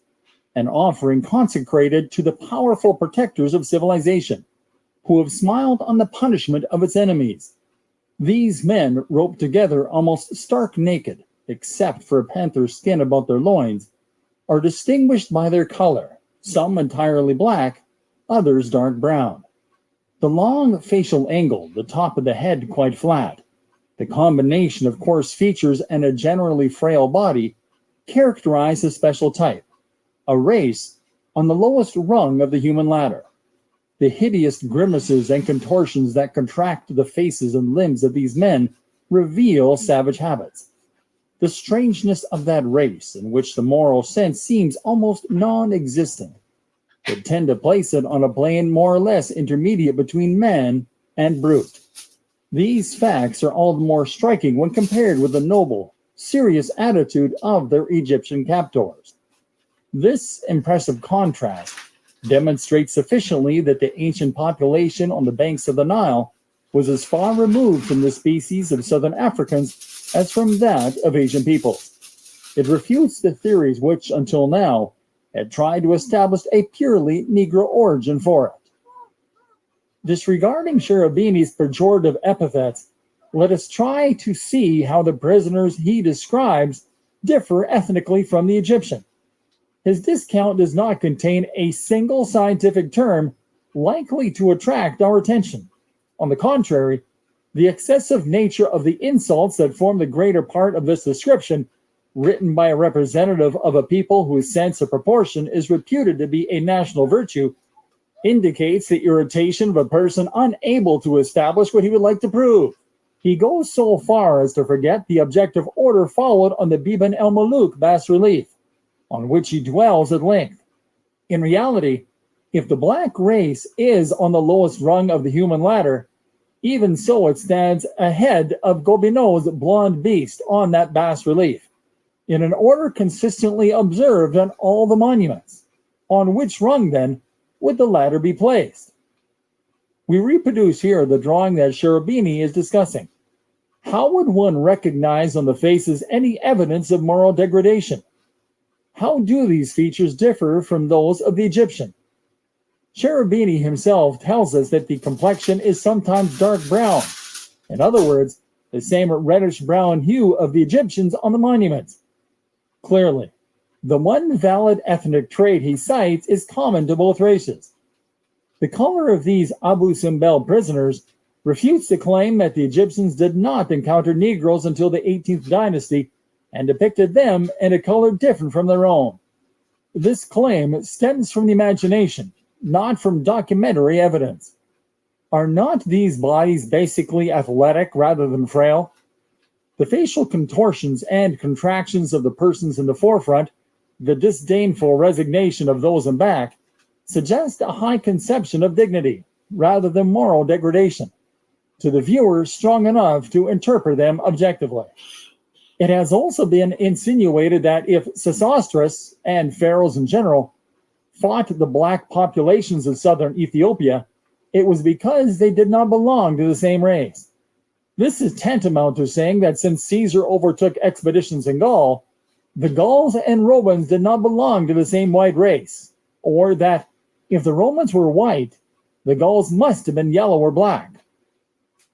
an offering consecrated to the powerful protectors of civilization, who have smiled on the punishment of its enemies. These men, roped together almost stark naked, except for a panther skin about their loins, are distinguished by their color, some entirely black, others dark brown. The long facial angle, the top of the head quite flat, the combination of coarse features and a generally frail body characterize a special type, a race on the lowest rung of the human ladder. The hideous grimaces and contortions that contract the faces and limbs of these men reveal savage habits. The strangeness of that race, in which the moral sense seems almost non-existent, would tend to place it on a plane more or less intermediate between man and brute. These facts are all the more striking when compared with the noble, serious attitude of their Egyptian captors. This impressive contrast demonstrates sufficiently that the ancient population on the banks of the Nile was as far removed from the species of southern Africans as from that of Asian peoples. It refutes the theories which, until now, had tried to establish a purely Negro origin for it. Disregarding Cherubini's pejorative epithets, let us try to see how the prisoners he describes differ ethnically from the Egyptian. His discount does not contain a single scientific term likely to attract our attention. On the contrary, the excessive nature of the insults that form the greater part of this description written by a representative of a people whose sense of proportion is reputed to be a national virtue, indicates the irritation of a person unable to establish what he would like to prove. He goes so far as to forget the objective order followed on the Biban el-Muluk bas-relief, on which he dwells at length. In reality, if the black race is on the lowest rung of the human ladder, even so it stands ahead of Gobineau's blonde beast on that bas-relief, in an order consistently observed on all the monuments. On which rung, then, would the ladder be placed? We reproduce here the drawing that Cherubini is discussing. How would one recognize on the faces any evidence of moral degradation? How do these features differ from those of the Egyptian? Cherubini himself tells us that the complexion is sometimes dark brown, in other words, the same reddish-brown hue of the Egyptians on the monuments. Clearly, the one valid ethnic trait he cites is common to both races. The color of these Abu Simbel prisoners refutes the claim that the Egyptians did not encounter Negroes until the 18th dynasty and depicted them in a color different from their own. This claim stems from the imagination, not from documentary evidence. Are not these bodies basically athletic rather than frail? The facial contortions and contractions of the persons in the forefront, the disdainful resignation of those in back, suggest a high conception of dignity rather than moral degradation, to the viewer strong enough to interpret them objectively. It has also been insinuated that if Sesostris and pharaohs in general fought the black populations of southern Ethiopia, it was because they did not belong to the same race. This is tantamount to saying that since Caesar overtook expeditions in Gaul, the Gauls and Romans did not belong to the same white race, or that if the Romans were white, the Gauls must have been yellow or black.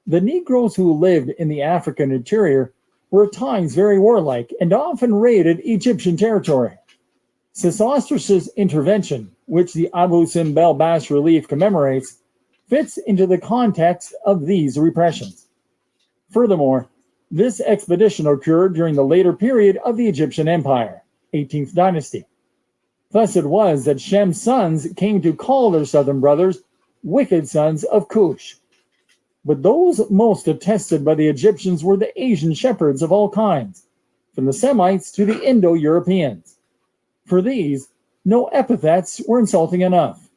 The Negroes who lived in the African interior were at times very warlike and often raided Egyptian territory. Sesostris' intervention, which the Abu Simbel bas-relief commemorates, fits into the context of these repressions. Furthermore, this expedition occurred during the later period of the Egyptian Empire, 18th dynasty. Thus it was that Shem's sons came to call their southern brothers wicked sons of Cush. But those most attested by the Egyptians were the Asian shepherds of all kinds, from the Semites to the Indo-Europeans. For these, no epithets were insulting enough.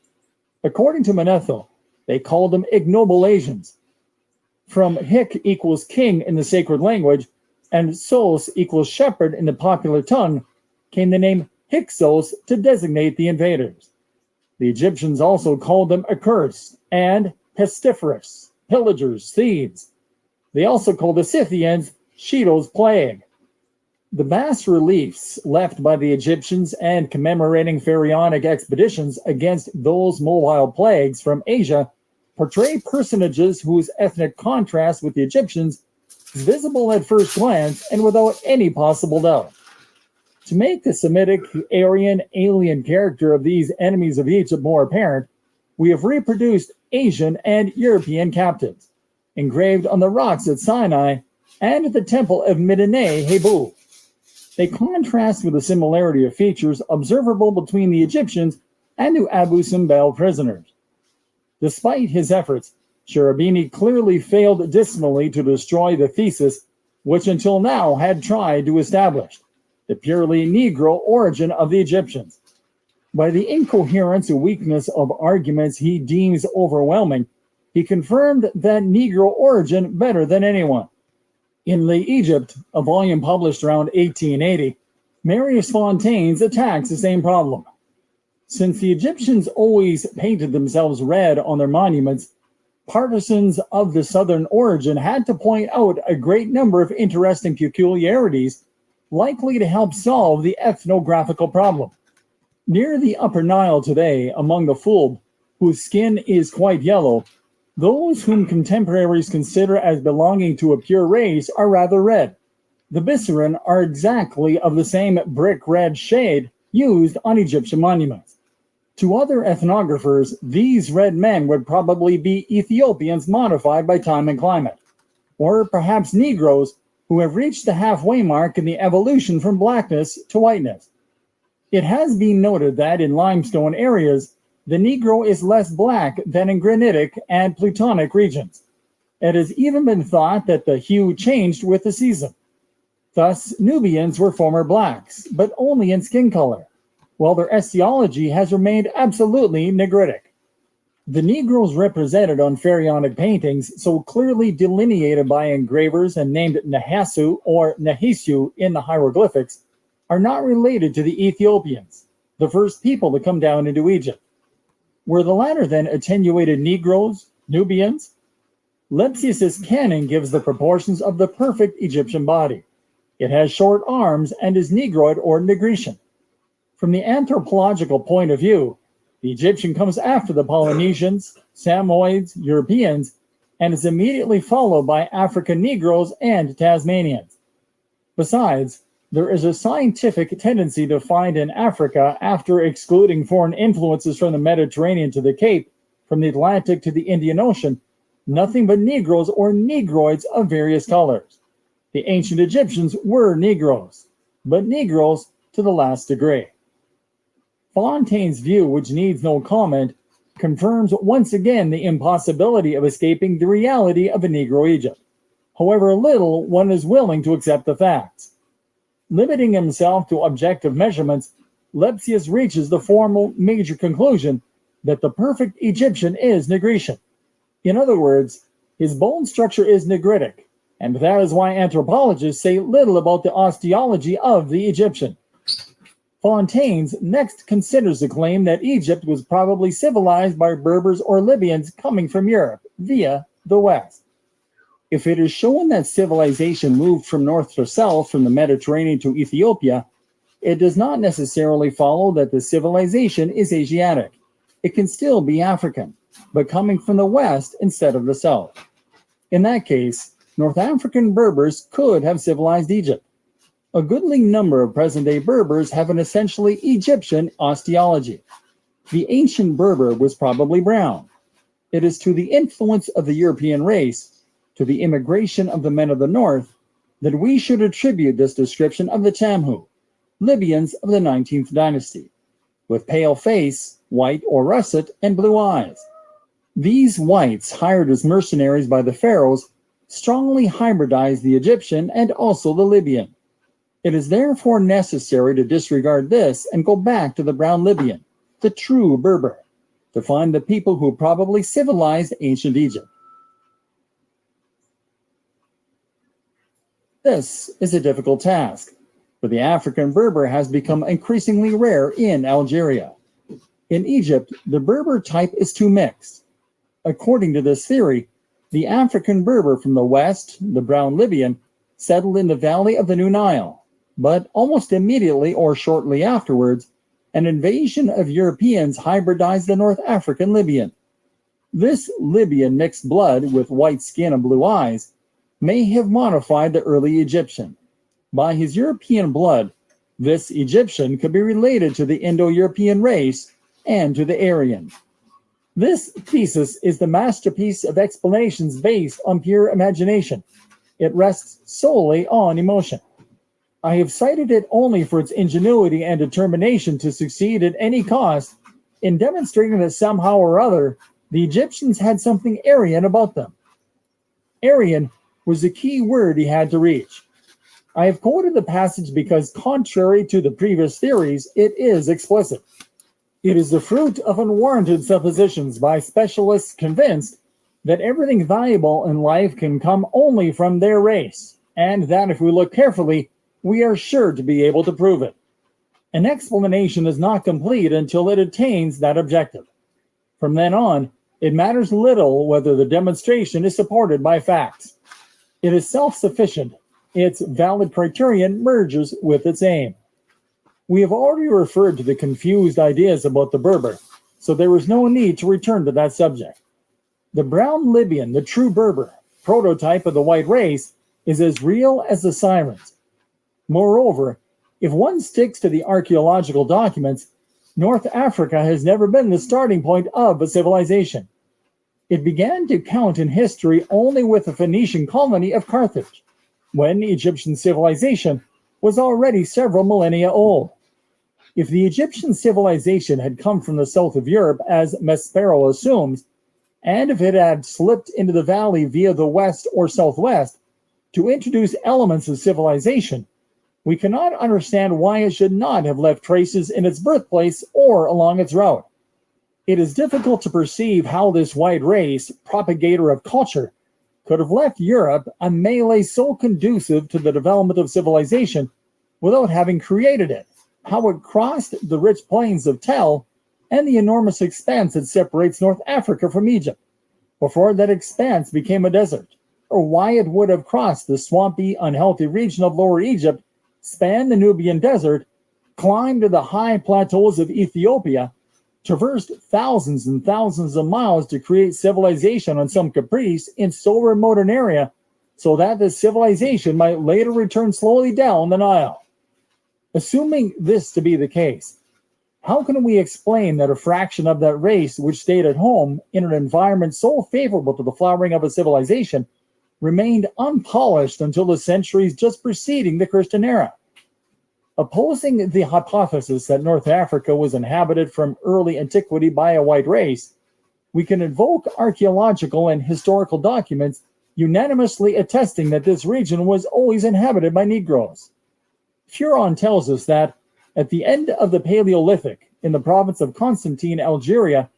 According to Manetho, they called them ignoble Asians. From Hik equals king in the sacred language, and Sos equals shepherd in the popular tongue, came the name Hyksos to designate the invaders. The Egyptians also called them accursed and pestiferous, pillagers, thieves. They also called the Scythians Sheto's plague. The bas-reliefs left by the Egyptians and commemorating pharaonic expeditions against those mobile plagues from Asia portray personages whose ethnic contrast with the Egyptians is visible at first glance and without any possible doubt. To make the Semitic, Aryan, alien character of these enemies of Egypt more apparent, we have reproduced Asian and European captives, engraved on the rocks at Sinai and at the temple of Midineh Hebu. They contrast with the similarity of features observable between the Egyptians and the Abu Simbel prisoners. Despite his efforts, Cherubini clearly failed dismally to destroy the thesis which until now had tried to establish the purely Negro origin of the Egyptians. By the incoherence and weakness of arguments he deems overwhelming, he confirmed that Negro origin better than anyone. In Le Egypt, a volume published around 1880, Marius Fontaines attacks the same problem. Since the Egyptians always painted themselves red on their monuments, partisans of the southern origin had to point out a great number of interesting peculiarities likely to help solve the ethnographical problem. Near the Upper Nile today, among the Fulb, whose skin is quite yellow, those whom contemporaries consider as belonging to a pure race are rather red. The Bissaran are exactly of the same brick red shade used on Egyptian monuments. To other ethnographers, these red men would probably be Ethiopians modified by time and climate, or perhaps Negroes who have reached the halfway mark in the evolution from blackness to whiteness. It has been noted that in limestone areas, the Negro is less black than in granitic and plutonic regions. It has even been thought that the hue changed with the season. Thus, Nubians were former blacks, but only in skin color, while their etiology has remained absolutely negritic. The Negroes represented on pharaonic paintings, so clearly delineated by engravers and named Nehasu or Nehisu in the hieroglyphics, are not related to the Ethiopians, the first people to come down into Egypt. Were the latter then attenuated Negroes, Nubians? Lepsius's canon gives the proportions of the perfect Egyptian body. It has short arms and is Negroid or Negritian. From the anthropological point of view, the Egyptian comes after the Polynesians, Samoids, Europeans, and is immediately followed by African Negroes and Tasmanians. Besides, there is a scientific tendency to find in Africa, after excluding foreign influences from the Mediterranean to the Cape, from the Atlantic to the Indian Ocean, nothing but Negroes or Negroids of various colors. The ancient Egyptians were Negroes, but Negroes to the last degree. Fontaine's view, which needs no comment, confirms once again the impossibility of escaping the reality of a Negro Egypt. However little one is willing to accept the facts. Limiting himself to objective measurements, Lepsius reaches the formal major conclusion that the perfect Egyptian is Negritian. In other words, his bone structure is negritic, and that is why anthropologists say little about the osteology of the Egyptian. Fontaine next considers the claim that Egypt was probably civilized by Berbers or Libyans coming from Europe via the West. If it is shown that civilization moved from north to south from the Mediterranean to Ethiopia, it does not necessarily follow that the civilization is Asiatic. It can still be African, but coming from the west instead of the south. In that case, North African Berbers could have civilized Egypt. A goodly number of present-day Berbers have an essentially Egyptian osteology. The ancient Berber was probably brown. It is to the influence of the European race, to the immigration of the men of the north, that we should attribute this description of the Tamhu, Libyans of the 19th dynasty, with pale face, white or russet, and blue eyes. These whites, hired as mercenaries by the pharaohs, strongly hybridized the Egyptian and also the Libyan. It is therefore necessary to disregard this and go back to the brown Libyan, the true Berber, to find the people who probably civilized ancient Egypt. This is a difficult task, for the African Berber has become increasingly rare in Algeria. In Egypt, the Berber type is too mixed. According to this theory, the African Berber from the west, the brown Libyan, settled in the valley of the New Nile, but almost immediately or shortly afterwards, an invasion of Europeans hybridized the North African Libyan. This Libyan mixed blood with white skin and blue eyes may have modified the early Egyptian. By his European blood, this Egyptian could be related to the Indo-European race and to the Aryan. This thesis is the masterpiece of explanations based on pure imagination. It rests solely on emotion. I have cited it only for its ingenuity and determination to succeed at any cost in demonstrating that somehow or other the Egyptians had something Aryan about them. Aryan was the key word he had to reach. I have quoted the passage because, contrary to the previous theories, it is explicit. It is the fruit of unwarranted suppositions by specialists convinced that everything valuable in life can come only from their race, and that if we look carefully, we are sure to be able to prove it. An explanation is not complete until it attains that objective. From then on, it matters little whether the demonstration is supported by facts. It is self-sufficient. Its valid criterion merges with its aim. We have already referred to the confused ideas about the Berber, so there is no need to return to that subject. The brown Libyan, the true Berber, prototype of the white race, is as real as the sirens. Moreover, if one sticks to the archaeological documents, North Africa has never been the starting point of a civilization. It began to count in history only with the Phoenician colony of Carthage. when Egyptian civilization was already several millennia old. If the Egyptian civilization had come from the south of Europe, as Maspero assumes, and if it had slipped into the valley via the west or southwest to introduce elements of civilization, we cannot understand why it should not have left traces in its birthplace or along its route. It is difficult to perceive how this white race, propagator of culture, could have left Europe a melee so conducive to the development of civilization without having created it, how it crossed the rich plains of Tel and the enormous expanse that separates North Africa from Egypt, before that expanse became a desert, or why it would have crossed the swampy, unhealthy region of Lower Egypt, spanned the Nubian desert, climbed to the high plateaus of Ethiopia, traversed thousands and thousands of miles to create civilization on some caprice in so remote an area, so that the civilization might later return slowly down the Nile. Assuming this to be the case, how can we explain that a fraction of that race which stayed at home in an environment so favorable to the flowering of a civilization remained unpolished until the centuries just preceding the Christian era? Opposing the hypothesis that North Africa was inhabited from early antiquity by a white race, we can invoke archaeological and historical documents unanimously attesting that this region was always inhabited by Negroes. Furon tells us that at the end of the Paleolithic, in the province of Constantine, Algeria,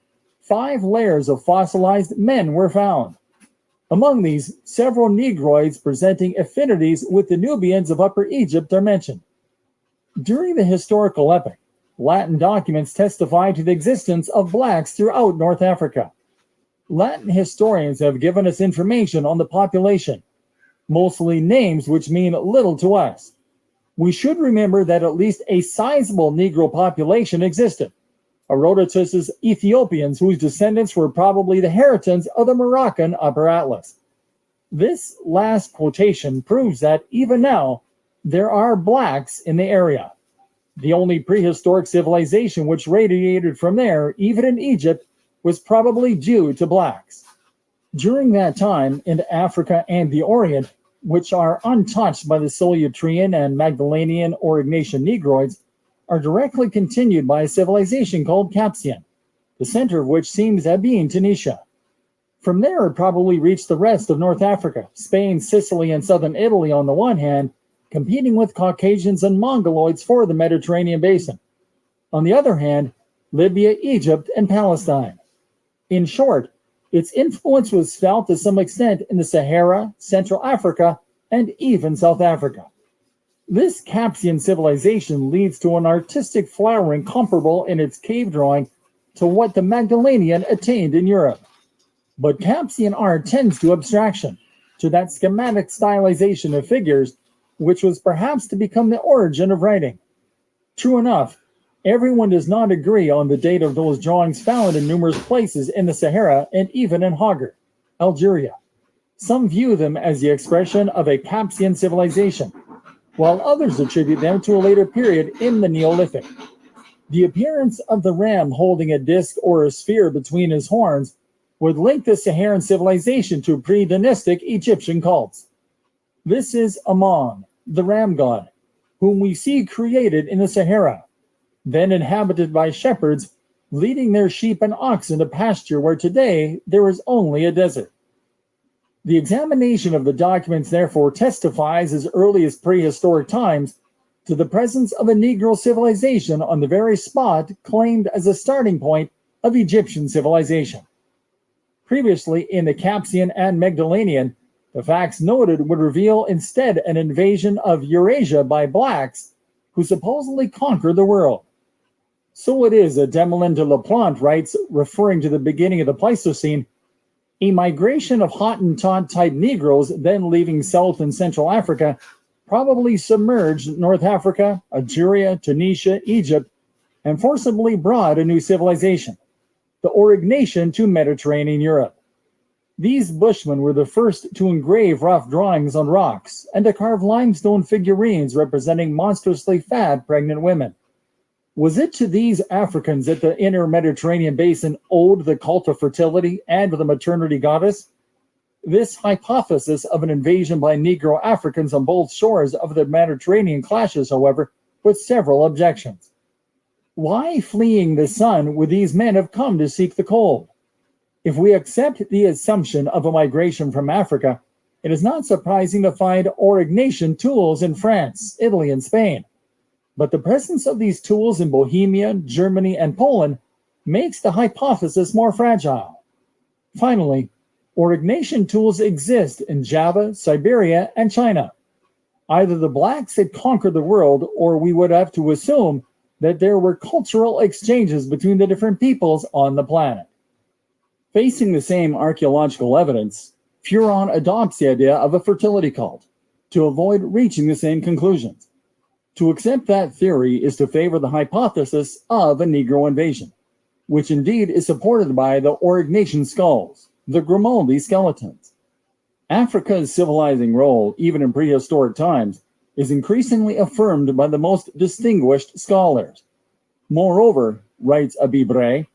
5 layers of fossilized men were found. Among these, several Negroids presenting affinities with the Nubians of Upper Egypt are mentioned. During the historical epoch, Latin documents testify to the existence of blacks throughout North Africa. Latin historians have given us information on the population, mostly names which mean little to us. We should remember that at least a sizable Negro population existed, Herodotus's Ethiopians, whose descendants were probably the Haritans of the Moroccan Upper Atlas. This last quotation proves that even now, there are blacks in the area. The only prehistoric civilization which radiated from there, even in Egypt, was probably due to blacks. During that time, in Africa and the Orient, which are untouched by the Solutrean and Magdalenian or Ignatian Negroids, are directly continued by a civilization called Capsian, the center of which seems to have been Tunisia. From there, it probably reached the rest of North Africa, Spain, Sicily, and southern Italy on the one hand, competing with Caucasians and Mongoloids for the Mediterranean basin. On the other hand, Libya, Egypt, and Palestine. In short, its influence was felt to some extent in the Sahara, Central Africa, and even South Africa. This Capsian civilization leads to an artistic flowering comparable in its cave drawing to what the Magdalenian attained in Europe. But Capsian art tends to abstraction, to that schematic stylization of figures, which was perhaps to become the origin of writing. True enough, everyone does not agree on the date of those drawings found in numerous places in the Sahara and even in Hagar, Algeria. Some view them as the expression of a Capsian civilization, while others attribute them to a later period in the Neolithic. The appearance of the ram holding a disc or a sphere between his horns would link the Saharan civilization to pre-dynastic Egyptian cults. This is Amon, the ram god, whom we see created in the Sahara, then inhabited by shepherds leading their sheep and oxen to pasture where today there is only a desert. The examination of the documents therefore testifies as early as prehistoric times to the presence of a Negro civilization on the very spot claimed as a starting point of Egyptian civilization. Previously, in the Capsian and Magdalenian, the facts noted would reveal instead an invasion of Eurasia by blacks who supposedly conquered the world. So it is that Demelin de Laplante writes, referring to the beginning of the Pleistocene, a migration of Hottentot type Negroes then leaving South and Central Africa probably submerged North Africa, Algeria, Tunisia, Egypt, and forcibly brought a new civilization, the Aurignacian, to Mediterranean Europe. These Bushmen were the first to engrave rough drawings on rocks and to carve limestone figurines representing monstrously fat pregnant women. Was it to these Africans that the inner Mediterranean basin owed the cult of fertility and the maternity goddess? This hypothesis of an invasion by Negro Africans on both shores of the Mediterranean clashes, however, with several objections. Why, fleeing the sun, would these men have come to seek the cold? If we accept the assumption of a migration from Africa, it is not surprising to find Aurignacian tools in France, Italy, and Spain. But the presence of these tools in Bohemia, Germany, and Poland makes the hypothesis more fragile. Finally, Aurignacian tools exist in Java, Siberia, and China. Either the blacks had conquered the world, or we would have to assume that there were cultural exchanges between the different peoples on the planet. Facing the same archaeological evidence, Furon adopts the idea of a fertility cult to avoid reaching the same conclusions. To accept that theory is to favor the hypothesis of a Negro invasion, which indeed is supported by the Aurignacian skulls, the Grimaldi skeletons. Africa's civilizing role, even in prehistoric times, is increasingly affirmed by the most distinguished scholars. Moreover, writes Abibre,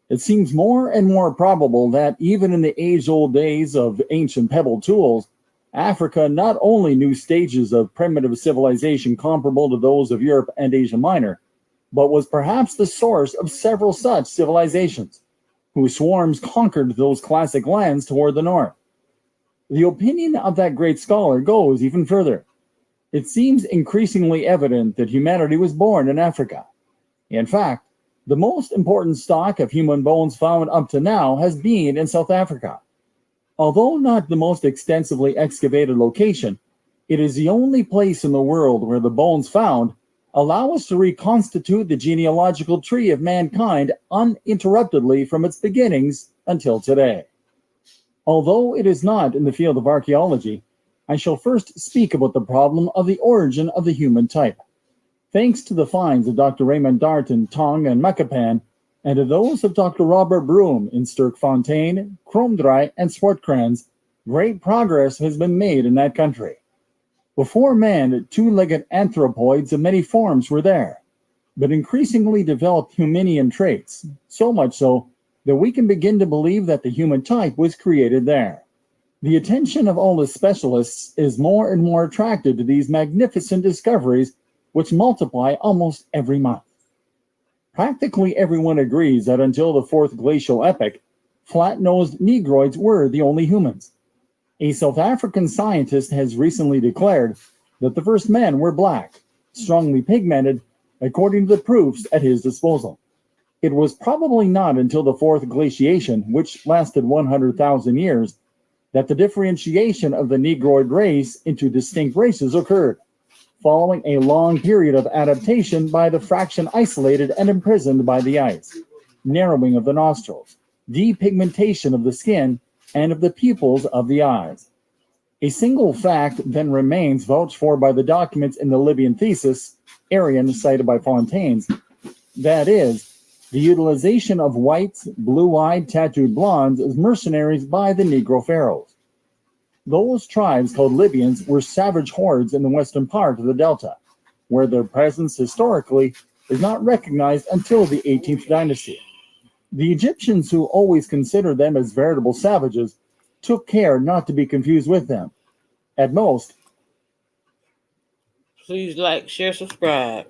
it seems more and more probable that even in the age-old days of ancient pebble tools, Africa not only knew stages of primitive civilization comparable to those of Europe and Asia Minor, but was perhaps the source of several such civilizations, whose swarms conquered those classic lands toward the north. The opinion of that great scholar goes even further. It seems increasingly evident that humanity was born in Africa. In fact, the most important stock of human bones found up to now has been in South Africa. Although not the most extensively excavated location, it is the only place in the world where the bones found allow us to reconstitute the genealogical tree of mankind uninterruptedly from its beginnings until today. Although it is not in the field of archaeology, I shall first speak about the problem of the origin of the human type. Thanks to the finds of Dr. Raymond Dart in Tong and Makapan, and to those of Dr. Robert Broom in Sterkfontein, Kromdraai, and Swartkrans, great progress has been made in that country. Before man, two-legged anthropoids of many forms were there, but increasingly developed Humanian traits, so much so that we can begin to believe that the human type was created there. The attention of all the specialists is more and more attracted to these magnificent discoveries, which multiply almost every month. Practically everyone agrees that until the fourth glacial epoch, flat-nosed Negroids were the only humans. A South African scientist has recently declared that the first men were black, strongly pigmented, according to the proofs at his disposal. It was probably not until the fourth glaciation, which lasted 100,000 years, that the differentiation of the Negroid race into distinct races occurred, following a long period of adaptation by the fraction isolated and imprisoned by the ice, narrowing of the nostrils, depigmentation of the skin, and of the pupils of the eyes. A single fact then remains vouched for by the documents in the Libyan thesis, Aryan cited by Fontaines, that is, the utilization of whites, blue-eyed, tattooed blondes as mercenaries by the Negro pharaohs. Those tribes called Libyans were savage hordes in the western part of the Delta, where their presence historically is not recognized until the 18th dynasty. The Egyptians, who always considered them as veritable savages, took care not to be confused with them. At most, please like, share, subscribe.